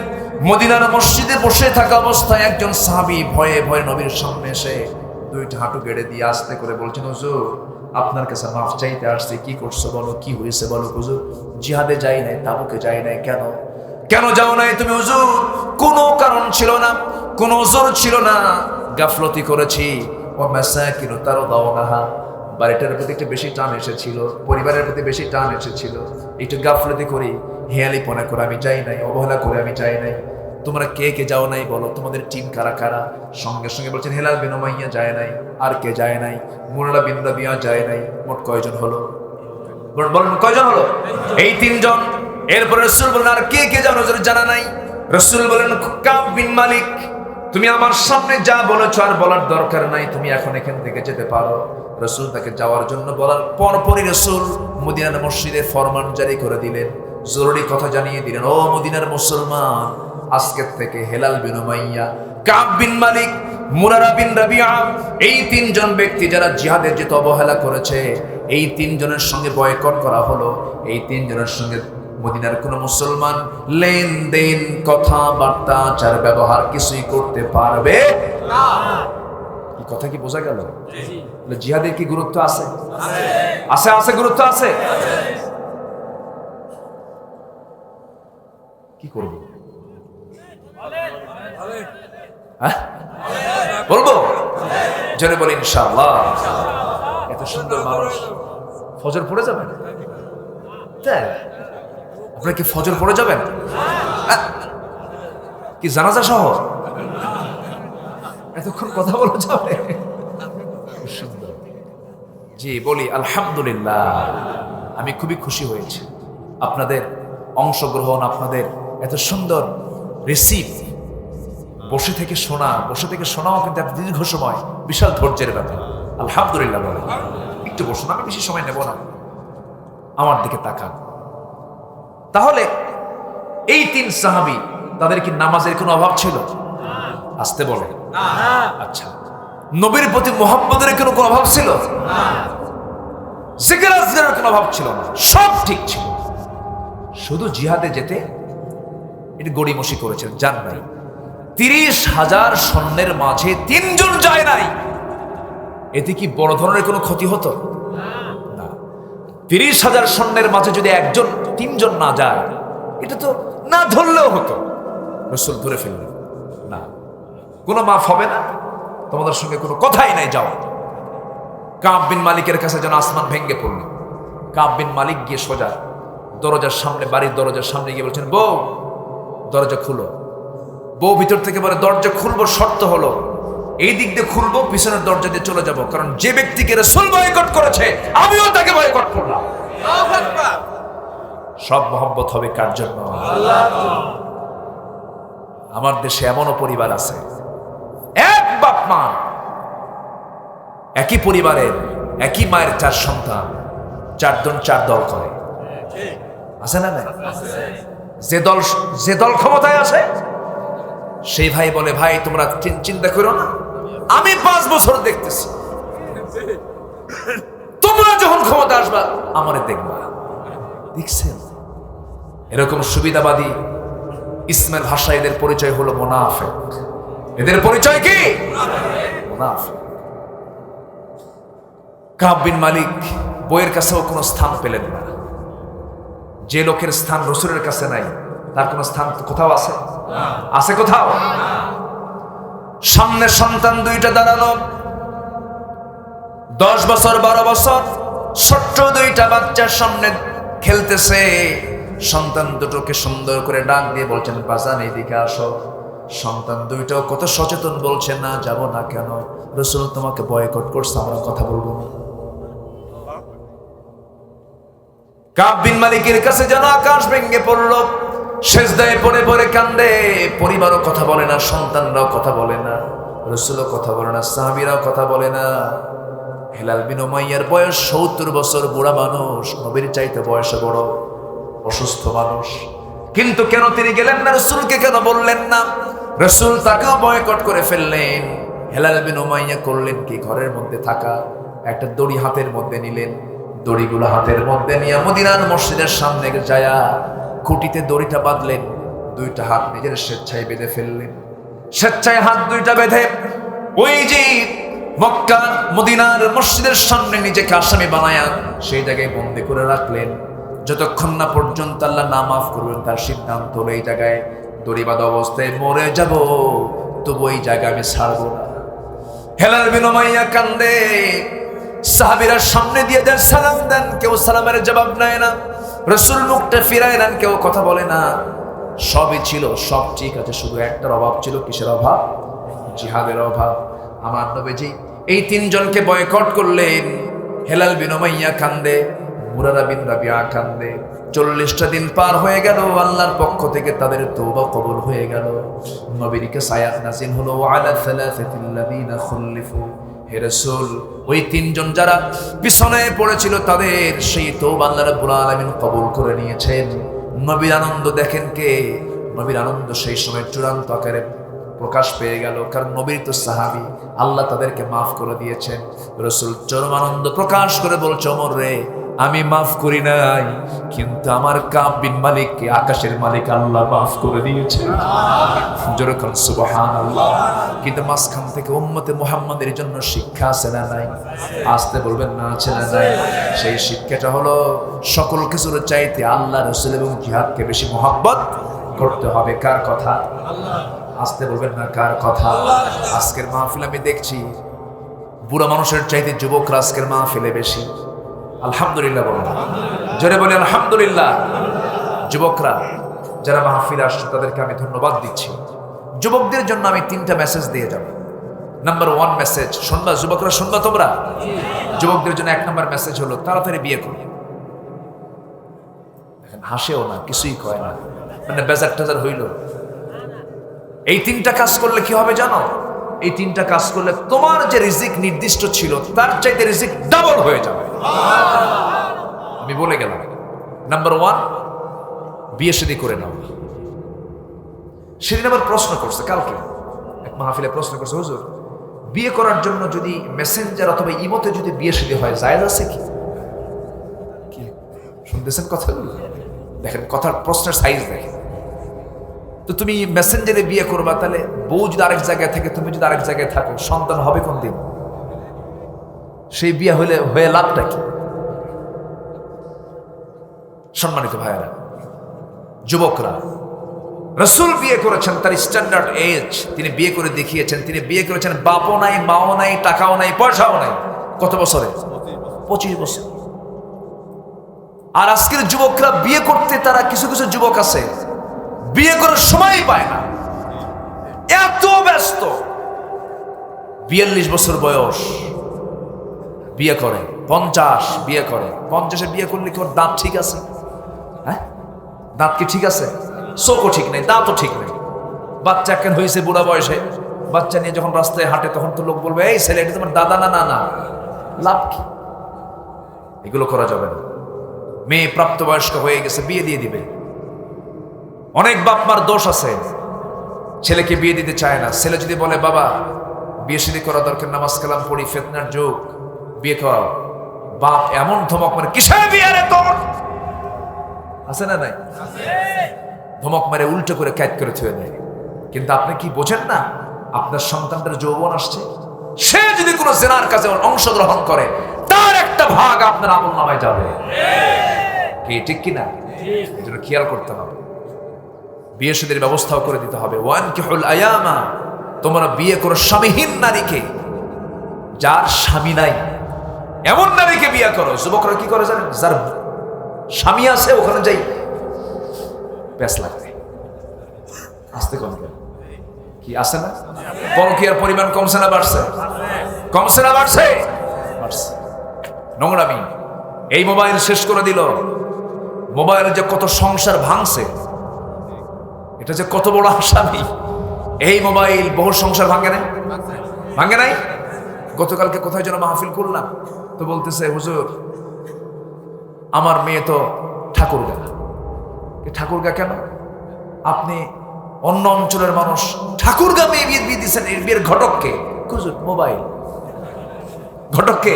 মদিনার মসজিদে বসে থাকা অবস্থায় একজন সাহাবী ভয়ে ভয়ে নবীর সামনে এসে 2টা হাঁটু গেড়ে দিয়ে আস্তে করে বলছেন, হুজুর আপনার কাছে মাফ চাইতে আসছি। কি করছো বলো, কি হয়েছে বলো। হুজুর জিহাদে যাই নাই, তাবুকে যাই নাই। কেন কেন যাও নাই তুমি হুজুর? কোনো কারণ ছিল না, কোনো ওজর ছিল না, গাফলতি করেছি। ও মাসাকিনু তারদাউনাহা, বাড়িটার প্রতি একটু বেশি টান এসেছিল, পরিবারের প্রতি বেশি টান এসেছিল, একটু গাফলতি করি, হেয়ালিপনা করে আমি যাই নাই, অবহেলা করে আমি যাই নাই। তোমরা কে কে যাও নাই বলো, তোমাদের টিম কারা কারা? সঙ্গে সঙ্গে বলছেন হেলাল বিন উমাইয়া যায় নাই। আর কে যায় নাই? মুরারা বিন রাবিয়া যায় নাই। মোট কয়জন হলো? বলেন কয়জন হলো? এই 3 জন। এরপর রাসূল বলেন, আর কে কে যাও? নজর জানা নাই। রাসূল বলেন, কাব বিন মালিক, তুমি আমার সামনে যা বলেছো আর বলার দরকার নাই, তুমি এখন এখান থেকে যেতে পারো। রাসূল তাকে যাওয়ার জন্য বলার পরপরই রাসূল মদিনার মসজিদে ফরমান জারি করে দিলেন, জরুরি কথা জানিয়ে দিলেন, ও মদিনার মুসলমান, আজকের থেকে হেলাল বিন উমাইয়া, কাব বিন মালিক, মুরারা বিন রাবিয়া, এই 3 জন ব্যক্তি যারা জিহাদের যেতে অবহেলা করেছে, এই 3 জনের সঙ্গে বয়কট করা হলো। এই 3 জনের সঙ্গে মদিনার কোন মুসলমান লেনদেন, কথাবার্তা, আচার ব্যবহার কিছুই করতে পারবে না। এই কথা কি বোঝা গেল? জিহাদের কি গুরুত্ব আছে? আছে, আছে, গুরুত্ব আছে। কি করব? বলবো? জোরে বলি ইনশাআল্লাহ। এত সুন্দর মানুষ ফজর পড়ে যাবেন? তাই আপনারা কি ফজর পড়ে যাবেন? কি জানাজা সহ? এতক্ষণ কথা বলা যাবে? জি বলি আলহামদুলিল্লাহ। আমি খুবই খুশি হয়েছি আপনাদের অংশগ্রহণ, আপনাদের এত সুন্দর রিসিভ। বসে থেকে শোনাও কিন্তু এত দীর্ঘ সময়, বিশাল ধৈর্যের ব্যাপার। আলহামদুলিল্লাহ বলে একটু বসুন, আমি বেশি সময় নেব না। আমার দিকে তাকান। তাহলে এই 3 সাহাবী, তাদের কি নামাজের কোনো অভাব ছিল? আসতে বলে আচ্ছা, নবীর প্রতি মুহাব্বতের কোনো অভাব ছিল? জিকির আজকারের কোনো অভাব ছিল না, সব ঠিক ছিল। শুধু জিহাদে যেতে এটি গড়িমসি করেছেন, যান নাই। 30,000 সৈন্যের মাঝে 3 জন যায় নাই, এতে কি বড় ধরনের কোনো ক্ষতি হতো? না। 30,000 সৈন্যের মাঝে যদি 3 জন না যায়, এটা তো না ধরলেও হতো। রাসূল ধরে ফেললেন, না, কোনো মাফ হবে না, তোমাদের সঙ্গে কোনো কথাই নাই, যাও। কাব বিন মালিকের কাছে যেন আসমান ভেঙে পড়ল। কাব বিন মালিক গিয়ে সোজা দরজার সামনে, বাড়ির দরজার সামনে গিয়ে বলছেন, বউ দরজা খুলো। বউ ভিতর থেকে বলে, দরজা খুলবো, শর্ত হলো এই দিক দিয়ে খুলবো, পিছনের দরজা দিয়ে চলে যাব, কারণ যে ব্যক্তিকে রাসূল বয়কট করেছে আমিও তাকে বয়কট করলাম। সব মহব্বত হবে কার জন্য? আমার দেশে এমনও পরিবার আছে, এক বাপ মা, একই পরিবারের একই মায়ের 4 সন্তান, 4 জন 4 দল করে, আছে না? যে দল ক্ষমতায় আছে সেই ভাই বলে, ভাই তোমরা চিন্তা করো না, আমি 5 বছর দেখতেছি, তোমরা যখন ক্ষমতা আসবা আমারে দেখবা। দেখছেন, এরকম সুবিধাবাদী ইসমের ভাষা, এদের পরিচয় হলো মুনাফিক। এদের পরিচয় কি? মুনাফিক। কাব বিন মালিক বইয়ের কাছেও কোনো স্থান পেলেন না। যে লোকের স্থান রাসূলের কাছে নাই, তার কোনো স্থান কোথাও আছে? আছে কোথাও? সামনে সন্তান 2টা দাঁড়ানো, 10 বছর 12 বছর, ছোট্ট 2টা বাচ্চার সামনে খেলতেছে। সন্তান দুটোকে সুন্দর করে ডাক দিয়ে বলছেন, বাজান এদিকে আসো। সন্তান 2টাও কত সচেতন, বলছে, না যাব না। কেন? রাসূল তোমাকে বয়কট করছে, আমরা কথা বলবো না। কাব বিন মালিকের কাছে যেন আকাশ ভেঙে পড়ল, সেজদায় পড়ে পড়ে কান্দে। পরিবারও কথা বলে না, সন্তানরাও কথা বলে না, রাসূলও কথা বলে না, সাহাবীরাও কথা বলে না। হেলাল বিন উমাইয়ার বয়স 70 বছর, বুড়া মানুষ, নবীর চাইতে বয়সে বড়, অসুস্থ মানুষ। কিন্তু কেন তিনি গেলেন না? রাসূলকে কেন বললেন না? রাসূল তাকেও বয়কট করে ফেললেন। হেলাল বিন উমাইয়া করলেন কি? ঘরের মধ্যে থাকা একটা দড়ি হাতের মধ্যে নিলেন, দড়িগুলো হাতের মধ্যে নিয়ে মদিনার মসজিদের সামনে যায়া খুঁটিতে দড়িটা বাঁধলেন, 2টা হাত নিজের স্বেচ্ছায় বেঁধে ফেললেন। স্বেচ্ছায় হাত 2টা বেঁধে ওই যে মক্কা মদিনার মসজিদের সামনে নিজেকে আসামি বানায়া সেই জায়গায় বন্দী করে রাখলেন, যতক্ষণ না পর্যন্ত আল্লাহ না মাফ করবেন। তার সিদ্ধান্ত হলো, এই জায়গায় দড়ি বাঁধা অবস্থায় মরে যাব, তবু এই জায়গায় আমি ছাড়বো না। হেলাল বিন উমাইয়া কান্দে, সাহাবীরা সামনে দিয়ে দেন, সালাম দেন, কেউ সালামের জবাব নেয় না। রাসূল মুখটা ফিরায় নেন, কেউ কথা বলে না। সবই ছিল, সব ঠিক আছে, শুধু একটার অভাব ছিল। কিসের অভাব? জিহাদের অভাব। আমার নবীজি এই 3 জনকে বয়কট করলেন। হেলাল বিন উমাইয়া কান্দে, মুরারা বিন রাবিয়া কান্দে। 40টা দিন পার হয়ে গেল, আল্লাহর পক্ষ থেকে তাদের তওবা কবুল হয়ে গেল। নবীর কাছে আয়াত নাযিল হলো, ওয়ালা সালাসাতিল্লাযিনা খুল্লিফু। হে রাসূল, ওই 3 জন যারা পিছনে পড়েছিল তাদের সেই তওবা আল্লাহ রাব্বুল আলামিন কবুল করে নিয়েছেন। নবীর আনন্দ দেখেন কে? নবীর আনন্দ সেই সময় চূড়ান্ত আকারে প্রকাশ পেয়ে গেল, কারণ নবীর তো সাহাবী, আল্লাহ তাদেরকে মাফ করে দিয়েছেন। রাসূল চরম আনন্দ প্রকাশ করে বলছে, ওমর রে, আমি মাফ করি নাই, কিন্তু আমার কাব বিন মালিককে আকাশের মালিক আল্লাহ মাফ করে দিয়েছে। জোরে বলেন সুবহানাল্লাহ। কিন্তু মাঝখান থেকে উম্মতে মুহাম্মাদের জন্য শিক্ষা আছে না নাই? আসতে বলবেন না, আছে না নাই? সেই শিক্ষাটা হলো, সকল কিছুর চাইতে আল্লাহ, রাসূল এবং জিহাদকে বেশি মহব্বত করতে হবে। কার কথা? আসতে বলবেন না, কার কথা? আজকের মাহফিল আমি দেখছি, বুড়া মানুষের চাইতে যুবকরা আজকের মাহফিলে বেশি। আলহামদুলিল্লাহ বলুন, জোরে বলে আলহামদুলিল্লাহ। যুবকরা যারা মাহফিলে আসছে তাদেরকে আমি ধন্যবাদ দিচ্ছি। যুবকদের জন্য আমি 3টা মেসেজ দিয়ে যাব। নাম্বার 1 মেসেজ শুনবা, যুবকরা শুনবা তোমরা? যুবকদের জন্য 1 নম্বর মেসেজ হলো, তাড়াতাড়ি বিয়ে করো। দেখেন, হাসেও না, কিছুই কয় না, মানে বেজার টেজার হইল। এই 3টা কাজ করলে কি হবে জানো? এই 3টা কাজ করলে তোমার যে রিজিক নির্দিষ্ট ছিল তার চাইতে রিজিক ডাবল হয়ে যাবে। আমি বলে গেলাম, নাম্বার 1, বিয়ে শাদী করে নাও। সেদিন আবার প্রশ্ন করছে, কালকে এক মাহফিলে প্রশ্ন করছে, হুজুর বিয়ে করার জন্য যদি মেসেঞ্জার অথবা ইমোতে যদি বিয়ে শাদী হয় জায়েজ আছে কি? কি শুনতেছেন কথাগুলো? দেখেন কথার প্রশ্নের সাইজ দেখেন। তো তুমি মেসেঞ্জারে বিয়ে করবা, তাহলে বউ যদি আরেক জায়গায় থাকে, তুমি যদি আরেক জায়গায় থাকো, সন্তান হবে কোন দিন? সেই বিয়ে হয়ে লাভটা কি? সম্মানিত ভাইয়েরা, যুবকরা, রাসূল বিয়ে করেছেন তার স্ট্যান্ডার্ড এজ, তিনি বিয়ে করে দেখিয়েছেন। তিনি বিয়ে করেছেন বাপও নাই, মাও নাই, টাকাও নাই, পয়সাও নাই। কত বছরে? 25 বছর। আর আজকের যুবকরা বিয়ে করতে, তারা কিছু কিছু যুবক আছে বিয়ে করার সময় পায় না, এত ব্যস্ত। 42 বছর বয়স বিয়ে করে, 50 বিয়ে করে। 50-এ বিয়ে করলে কি ওর দাঁত ঠিক আছে? হ্যাঁ, দাঁত কি ঠিক আছে? চোখও ঠিক নেই, দাঁতও ঠিক নেই। বাচ্চা কেন হয়েছে বুড়া বয়সে, বাচ্চা নিয়ে যখন রাস্তায় হাঁটে তখন তো লোক বলবে, এই ছেলে এটা তোমার দাদা না? না না, লাভ কি? এগুলো করা যাবে না। মেয়ে প্রাপ্তবয়স্ক হয়ে গেছে, বিয়ে দিয়ে দিবে। অনেক বাপ মার দোষ আছে, ছেলেকে বিয়ে দিতে চায় না। ছেলে যদি বলে বাবা বিয়ে শাদী করা দরকার, নামাজ কালাম পড়ি, ফিতনার যুগ, বিয়ে করাও, বাপ এমন ধমক মারে, কিসের বিয়ে রে তোর? আছে না নাই? ধমক মারে উল্টো করে ক্যাচ করে থুয়ে দেয়। কিন্তু আপনি কি বোঝেন না, আপনার সন্তানটার যৌবন আসছে, সে যদি কোনো জেনার কাজে অংশগ্রহণ করে, তার একটা ভাগ আপনার আমলনামায় যাবে। কি ঠিক কিনা? এই জন্য খেয়াল করতে হবে, বিয়ে শাদীর ব্যবস্থাও করে দিতে হবে। ওয়ানকিহুল আয়ামা, তোমরা বিয়ে করো স্বামীহীন নারীকে, যার স্বামী নাই এমন নারীকে বিয়ে করো। যুবকরা কি করে জানেন? যার স্বামী আছে ওখানে যাই প্যাস লাগবে। আসতে কম কেন? কি আছে না? পরকীয়ার পরিমাণ কমছে না বাড়ছে? কমছে না বাড়ছে? বাড়ছে। নোংরামি। এই মোবাইল শেষ করে দিল। মোবাইলে যে কত সংসার ভাঙছে, এটা যে কত বড় আসামি। এই মোবাইল বহু সংসার ভাঙে নাই? ভাঙে নাই? গতকালকে কোথায় যেন মাহফিল করলাম, তো বলতেছে হুজুর আমার মেয়ে তো ঠাকুরগা। ঠাকুরগা কেন? আপনি অন্য অঞ্চলের মানুষ, ঠাকুরগা মেয়ে বিয়ে দিচ্ছেন, এর বিয়ের ঘটককে? হুজুর মোবাইল ঘটককে।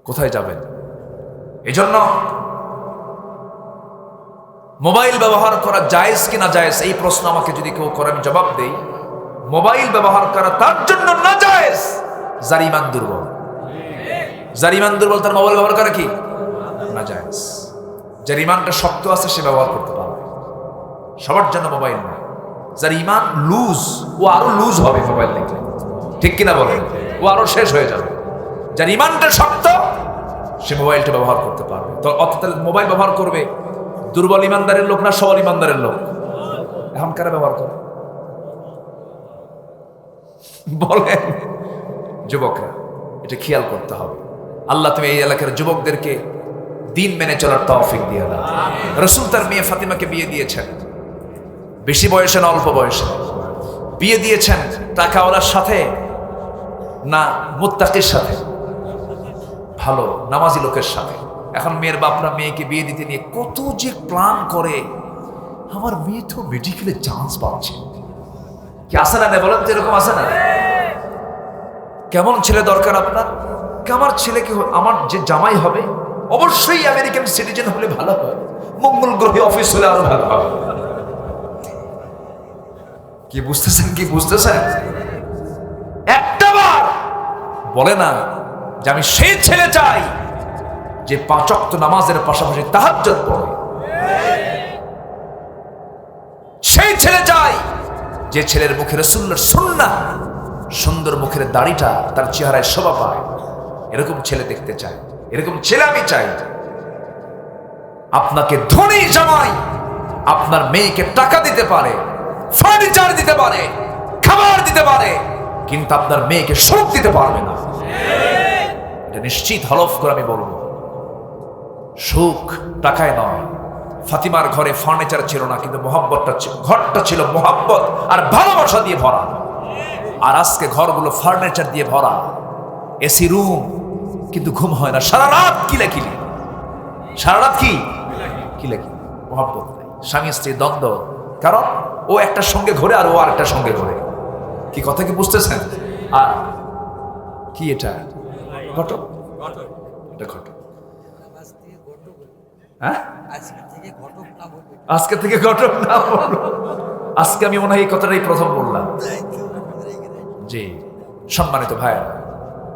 কোথায় যাবেন? এজন্য মোবাইল ব্যবহার করা জায়েজ কি না জায়েজ, এই প্রশ্ন আমাকে যদি কেউ করে, আমি জবাব দেই, মোবাইল ব্যবহার করা তার জন্য না জায়েজ যার ঈমান দুর্বল। যার ঈমান দুর্বল তার মোবাইল ব্যবহার করা কি না জায়েজ। যার ঈমানটা শক্ত আছে সে ব্যবহার করতে পারবে। সবার জন্য মোবাইল না। যার ঈমান লুজ, ও আরো লুজ হবে মোবাইল দেখলে, ঠিক কিনা বলেন? ও আরো শেষ হয়ে যাবে। যার ঈমানটা শক্ত সে মোবাইলটা ব্যবহার করতে পারবে। তো অর্থাৎ মোবাইল ব্যবহার করবে দুর্বল ইমানদারের লোক না সবল ইমানদারের লোক? এখন কারা ব্যবহার করে বলেন? যুবকরা, এটা খেয়াল করতে হবে। আল্লাহ তুমি এই এলাকার যুবকদেরকে দিন মেনে চলার তৌফিক দিয়ে দাও। রাসূল তার মেয়ে ফাতিমাকে বিয়ে দিয়েছেন, বেশি বয়সে না অল্প বয়সে বিয়ে দিয়েছেন। টাকাওয়ালার সাথে না মুত্তাকির সাথে? ভালো নামাজি লোকের সাথে। এখন মেয়ের বাপরা মেয়েকে বিয়ে দিতে নিয়ে কত যে প্ল্যান করে। আমার মেয়ে তো মেডিকেলে চান্স পাচ্ছে, কি আসে না? বলেন তো, এরকম আসে না? কেমন ছেলে দরকার আপনার? আমার ছেলেকে, আমার যে জামাই হবে অবশ্যই আমেরিকান সিটিজেন হলে ভালো হয়, মঙ্গল গ্রহে অফিস হলে আরো ভালো হবে। কি বুঝতেছেন? কি বুঝতেছেন? একটা বার বলে না যে আমি সেই ছেলে চাই যে 5 ওয়াক্ত নামাজের পাশাপাশি তাহাজ্জুদ পড়ে। সেই ছেলে চাই যে ছেলের মুখে রাসূলের সুন্নাহ, সুন্দর মুখের দাড়িটা তার চেহারায় শোভা পায়। এরকম ছেলে দেখতে চাই, এরকম ছেলে আমি চাই। আপনাকে ধনী জামাই আপনার মেয়েকে টাকা দিতে পারে, ফার্নিচার দিতে পারে, খাবার দিতে পারে, কিন্তু আপনার মেয়েকে সুখ দিতে পারবে না। এটা নিশ্চিত হলফ করে আমি বলবো। সুখ টাকায় নয়। ফাতিমার ঘরে ফার্নিচার ছিল না, কিন্তু মোহাব্বতটা ছিল, ঘরটা ছিল মোহাব্বত আর ভালোবাসা দিয়ে ভরা। আর আজকে ঘরগুলো ফার্নিচার দিয়ে ভরা, এসি রুম, কিন্তু ঘুম হয় না। সারা রাত কিলাকিলি, সারা রাত কি কিলাকিলি, মোহাব্বত নাই। স্বামী স্ত্রীর দ্বন্দ্ব, কারণ ও একটা সঙ্গে ঘোরে আর ও আরেকটা সঙ্গে ঘোরে। কি কথা কি বুঝতেছেন? আর কি এটা ঘটক, এটা ঘটক। আজ থেকে ঘটক বলবে। হ্যাঁ, আজকে থেকে ঘটক না বলবে। আজকে থেকে ঘটক না বলবো। আজকে আমি মনে হয় এই কথাটাই প্রথম বললাম। জি সম্মানিত ভাই,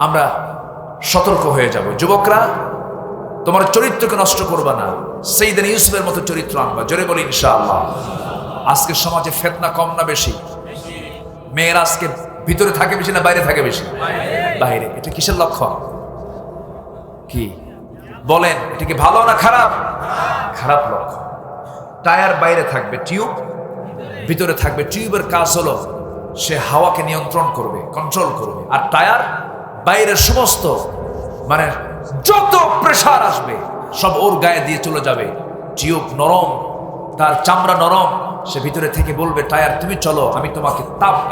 আমরা সতর্ক হয়ে যাব। যুবকরা, তোমার চরিত্রকে নষ্ট করবা না, সাইয়েদনা ইউসুফের মতো চরিত্র আনবা। জোরে বলি ইনশাআল্লাহ। আজকে সমাজে ফিতনা কম না বেশি? মেয়েরা আজকে ভিতরে থাকে বেশি না বাইরে থাকে বেশি? বাইরে। এটা কিসের লক্ষণ? কি বলেন, এটা কি ভালো না খারাপ? খারাপ লক্ষণ। টায়ার বাইরে থাকবে, টিউব ভিতরে থাকবে। টিউবের কাজ হলো সে হাওয়াকে নিয়ন্ত্রণ করবে, কন্ট্রোল করবে। আর টায়ার বাইরের সমস্ত মানে যত প্রেসার আসবে সব ওর গায়ে দিয়ে চলে যাবে। টিউব নরম, তার চামড়া নরম, সে ভিতরে থেকে বলবে টায়ার তুমি চলো,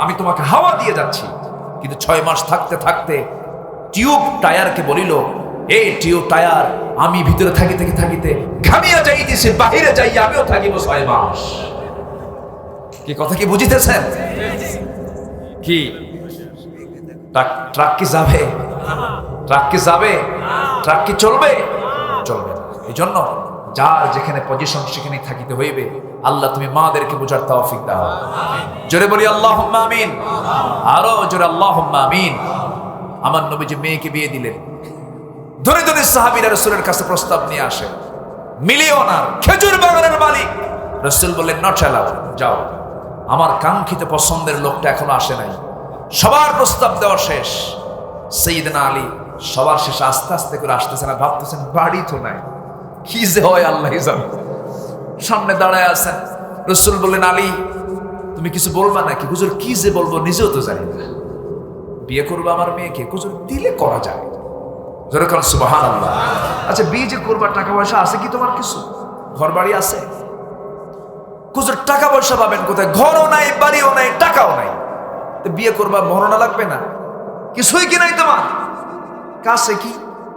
আমি তোমাকে হাওয়া দিয়ে যাচ্ছি। কিন্তু 6 মাস থাকতে থাকতে টিউব টায়ারকে বলিল, এই টিউব টায়ার, আমি ভিতরে থাকিতে ঘামিয়া যাইতেছি, বাহিরে যাইয়া আমিও থাকিব 6 মাস। কি কথা কি বুঝিতেছেন? কি ট্রাক কি যাবে? ট্রাক কি যাবে? ট্রাক কি চলবে? চলবে না। এই জন্য যার যেখানে পজিশন সেখানে থাকিতে হইবে। আল্লাহ তুমি মাদেরকে বোঝার তৌফিক দাও। জোরে বলি আল্লাহুম্মা আমিন। আরো জোরে আল্লাহুম্মা আমিন। আমার নবীজি মেয়েকে বিয়ে দিলেন। ধরে ধরে সাহাবীরা রাসূলের কাছে প্রস্তাব নিয়ে আসে। মিলিয়নার, খেজুর বাগানের মালিক। রাসূল বললেন নট অ্যালাউড, যাও। আমার কাঙ্ক্ষিত পছন্দের লোকটা এখনো আসে নাই। সবার প্রস্তাব দেওয়া শেষ। সাইয়েদনা আলী সবার শেষে আস্তে আস্তে করে আসতেছেন আর ভাবতেছেন বাড়ি তো নাই, কি যে হয় আল্লাহই জানে। সামনে দাঁড়ায় আছেন। রাসূল বললেন আলী তুমি কিছু বলবা নাকি? হুজুর কি যে বলবো নিজেও তো জানি না। বিয়ে করবো আমার মেয়েকে? হুজুর দিলে করা যায়। জোরে বলেন সুবহানাল্লাহ। আচ্ছা বিয়ে যে করবা টাকা পয়সা আছে কি তোমার? কিছু ঘর বাড়ি আছে? হুজুর টাকা পয়সা পাবেন কোথায়? ঘরও নাই, বাড়িও নাই, টাকাও নাই। তো বিয়ে করবা, মরনা লাগবে না? কিছুই কি নাই তোমার কাছে? কি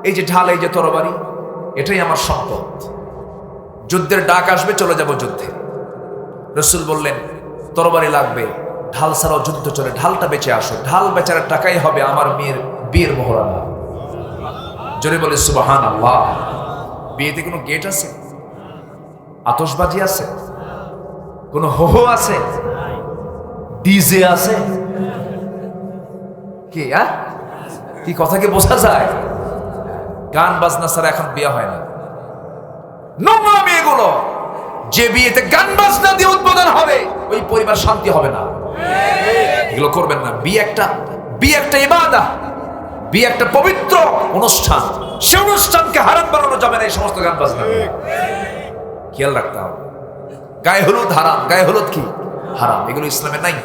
এই যে ঢাল, এই যে তরবারি, এটাই আমার সম্পদ। যুদ্ধের ডাক আসবে, চলে যাব যুদ্ধে। রাসূল বললেন তরবারি লাগবে, ঢাল ছাড়াও যুদ্ধ চলে, ঢালটা বেঁচে আসো। ঢাল বেচার টাকাই হবে আমার মেয়ের বিয়ের মোহরানা। জোরে বলে সুবহানাল্লাহ। বিয়েতে কোনো গেট আছে? আতশবাজি আছে? কোনো হো আছে? ডিজে আছে? কি কি কথা কি বোঝা যায়? গান বাজনা ছাড়া এখন বিয়ে হয় না। নোংরা মেয়েগুলো, যে বিয়েতে গান বাজনা দিয়ে উদ্বোধন হবে ওই পরিবার শান্তি হবে না। এগুলো করবেন না। বিয়ে একটা ইবাদত, বিয়ে একটা পবিত্র অনুষ্ঠান। সে অনুষ্ঠানকে হারাম বানানো যাবে না এই সমস্ত গান বাজনা। খেয়াল রাখতে হবে। গায়ে হলুদ হারাম, গায়ে হলুদ কি হারাম, এগুলো ইসলামে নাই।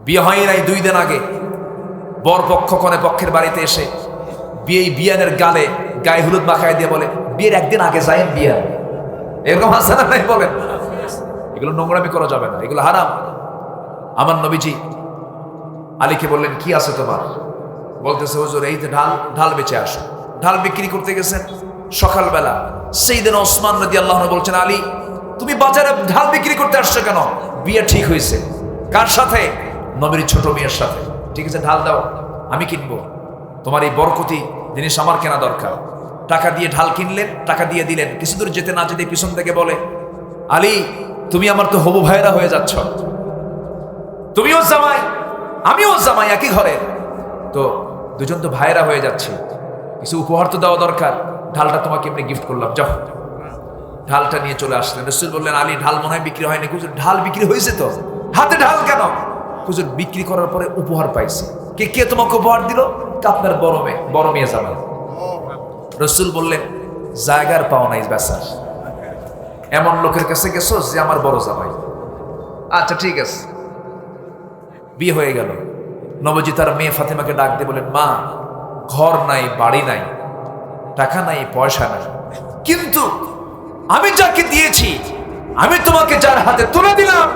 বিয়ে হয় নাই 2 দিন আগে বর পক্ষ কনে পক্ষের বাড়িতে এসে বিয়ানের গালে গায়ে হলুদ মাখায় দিয়ে বলে বিয়ের 1 দিন আগে যাই বিয়ে। এরকম আছে না নাই বলেন? এগুলো নোংরামি করা যাবে না, এগুলো হারাম। আমার নবীজি আলীকে বললেন কি আছে তোমার? বলতেছে হুজুর এই যে ঢাল বেচে আসো। ঢাল বিক্রি করতে গেছেন সকালবেলা। সাইয়েদনা ওসমান রাদিয়াল্লাহু আনহু বলছেন আলী তুমি বাজারে ঢাল বিক্রি করতে আসছো কেন? বিয়ে ঠিক হয়েছে। কার সাথে? নবীর ছোট মেয়ের সাথে। ঠিক আছে ঢাল দাও, আমি কিনবো। তোমার এই বরকতি জিনিস আমার কেনা দরকার। টাকা দিয়ে ঢাল কিনলেন, টাকা দিয়ে দিলেন। কিছু দূর যেতে না যেতে পিছন থেকে বলে আলী তুমি আমার তো হবু ভাইরা হয়ে যাচ্ছ, তুমিও জামাই আমিও জামাই, একই ঘরে তো, দুজন তো ভাইরা হয়ে যাচ্ছে, কিছু উপহার তো দেওয়া দরকার। ঢালটা তোমাকে এমনি গিফট করলাম, যাও। ঢালটা নিয়ে চলে আসলেন। রাসূল বললেন আলী ঢাল মনে হয় বিক্রি হয়নি। হুজুর ঢাল বিক্রি হয়েছে তো, হাতে ঢাল কেন? হুজুর বিক্রি করার পরে উপহার পাইছে। কে তোমাকে উপহার দিল? আপনার বড় মেয়ে জামাই। রাসূল বললেন জায়গার পাও নাই বেচার, এমন লোকের কাছে গেছো যে আমার বড় জামাই। আচ্ছা ঠিক আছে। বিয়ে হয়ে গেল। নবজি তার মেয়ে ফাতেমাকে ডাক দিয়ে বলেন মা ঘর নাই, বাড়ি নাই, টাকা নাই, পয়সা নাই, কিন্তু আমি যাকে দিয়েছি, আমি তোমাকে যার হাতে তুলে দিলাম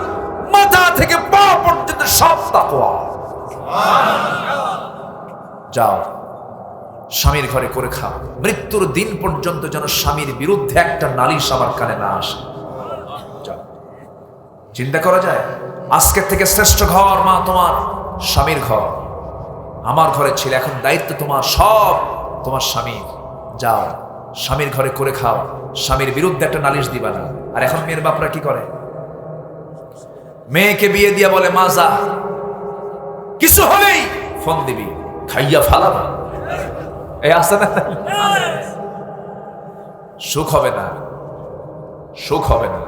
মাথা থেকে পা পর্যন্ত সব তাকওয়া। যাও স্বামীর ঘরে করে খাও, মৃত্যুর দিন পর্যন্ত যেন স্বামীর বিরুদ্ধে একটা নালিশ আমার কানে না আসে। চিন্তা করা যায়? আজকের থেকে শ্রেষ্ঠ ঘর মা তোমার স্বামীর ঘর। আমার ঘরে ছিল, এখন দায়িত্ব তোমার, সব তোমার স্বামীর। যাও স্বামীর ঘরে করে খাও, স্বামীর বিরুদ্ধে একটা নালিশ দিবা না। আর এখন মেয়ের বাপরা কি করে? মেয়েকে বিয়ে দিয়া বলে মা যা, কিছু হলেই ফোন দিবি, খাইয়া ফালাবা। এই আসে না? সুখ হবে না, সুখ হবে না।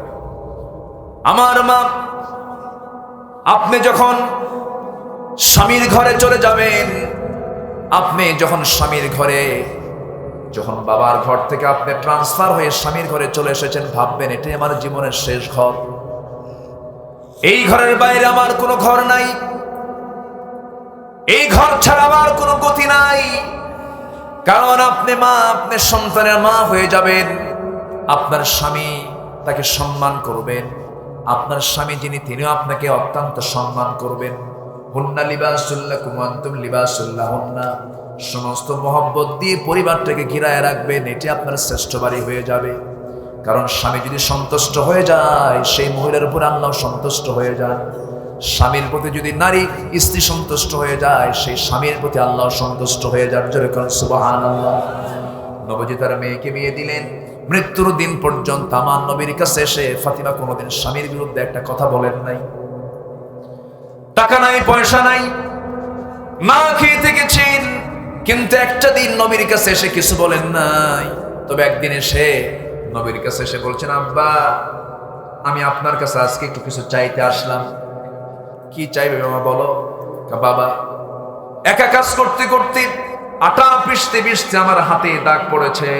আমার মা, আপনি যখন স্বামীর ঘরে চলে যাবেন, আপনি যখন স্বামীর ঘরে, যখন বাবার ঘর থেকে আপনি ট্রান্সফার হয়ে স্বামীর ঘরে চলে এসেছেন, ভাববেন এটাই আমার জীবনের শেষ ঘর। এই ঘরের বাইরে আমার কোনো ঘর নাই, এই ঘর ছাড়া আমার কোনো গতি নাই। কারণ আপনি মা, আপনি সন্তানের মা হয়ে যাবেন। আপনার স্বামী, তাকে সম্মান করবেন। আপনার স্বামী যিনি, তিনিও আপনাকে অত্যন্ত সম্মান করবেন। হুন্না লিবাসুল লাকুম ওয়া আনতুম লিবাসুল লাহুন্না। সমস্ত মহব্বত দিয়ে পরিবারটাকে ঘিরায় রাখবেন, এটি আপনার শ্রেষ্ঠ বাড়ি হয়ে যাবে। কারণ স্বামী যদি সন্তুষ্ট হয়ে যায়, সেই মহিলার উপর আল্লাহ সন্তুষ্ট হয়ে যান। স্বামীর প্রতি যদি নারী, স্ত্রী সন্তুষ্ট হয়ে যায়, সেই স্বামীর প্রতি আল্লাহ সন্তুষ্ট হয়ে যান। জোরে করুন সুবহানাল্লাহ। নবজি তার মেয়েকে বিয়ে দিলেন। মৃত্যুর দিন পর্যন্ত আমার নবীর কাছে এসে ফাতিমা কোনোদিন স্বামীর বিরুদ্ধে একটা কথা বলেন নাই। টাকা নাই, পয়সা নাই, না খেয়ে থেকেছেন, কিন্তু একটা দিন নবীর কাছে এসে কিছু বলেন নাই। তবে একদিন এসে নবীর কাছে এসে বলছেন, আব্বা আমি আপনার কাছে আজকে একটু কিছু চাইতে আসলাম। কি চাইবে বাবা বলো? বাবা, একা কাজ করতে করতে, আটা পিষতে পিষতে আমার হাতে দাগ পড়েছে,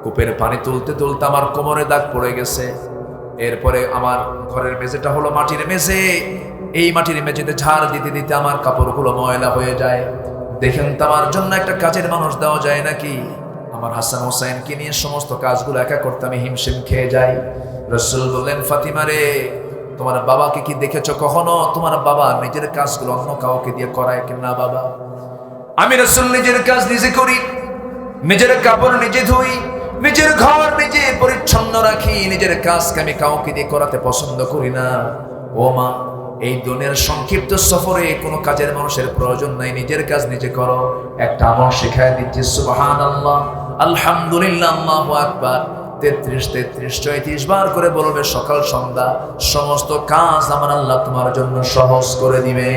কূপের পানি তুলতে তুলতে আমার কোমরে দাগ পড়ে গেছে। এরপরে আমার ঘরের মেঝেটা হলো মাটির মেঝে, এই মাটির মেঝেতে ঝাড় দিতে দিতে আমার কাপড়গুলো ময়লা হয়ে যায়। দেখেন তো আমার জন্য একটা কাজের মানুষ দেওয়া যায় নাকি? আমার হাসান হোসেনকে নিয়ে সমস্ত কাজগুলো একা করতে আমি হিমশিম খেয়ে যাই। রাসূল বললেন, ফাতিমা রে, তোমার বাবাকে কি দেখেছো কখনো তোমার বাবা নিজের কাজগুলো অন্য কাউকে দিয়ে করায় কিনা? বাবা, আমি রাসূল নিজের কাজ নিজে করি, নিজের কাপড় নিজে ধুই, নিজের ঘর নিজে পরিচ্ছন্ন রাখি, নিজের কাজকে আমি কাউকে দিয়ে করাতে পছন্দ করি না। ও মা, এই দুনিয়ার সংক্ষিপ্ত সফরে কোনো কাজের মানুষের প্রয়োজন নাই, নিজের কাজ নিজে করো। একটা আমল শেখায় দিচ্ছি, সুবহানাল্লাহ, আলহামদুলিল্লাহ, আল্লাহু আকবার। 33, 34 বার করে বলবে সকাল সন্ধ্যা, সমস্ত কাজ আমার আল্লাহ তোমার জন্য সহজ করে দিবে।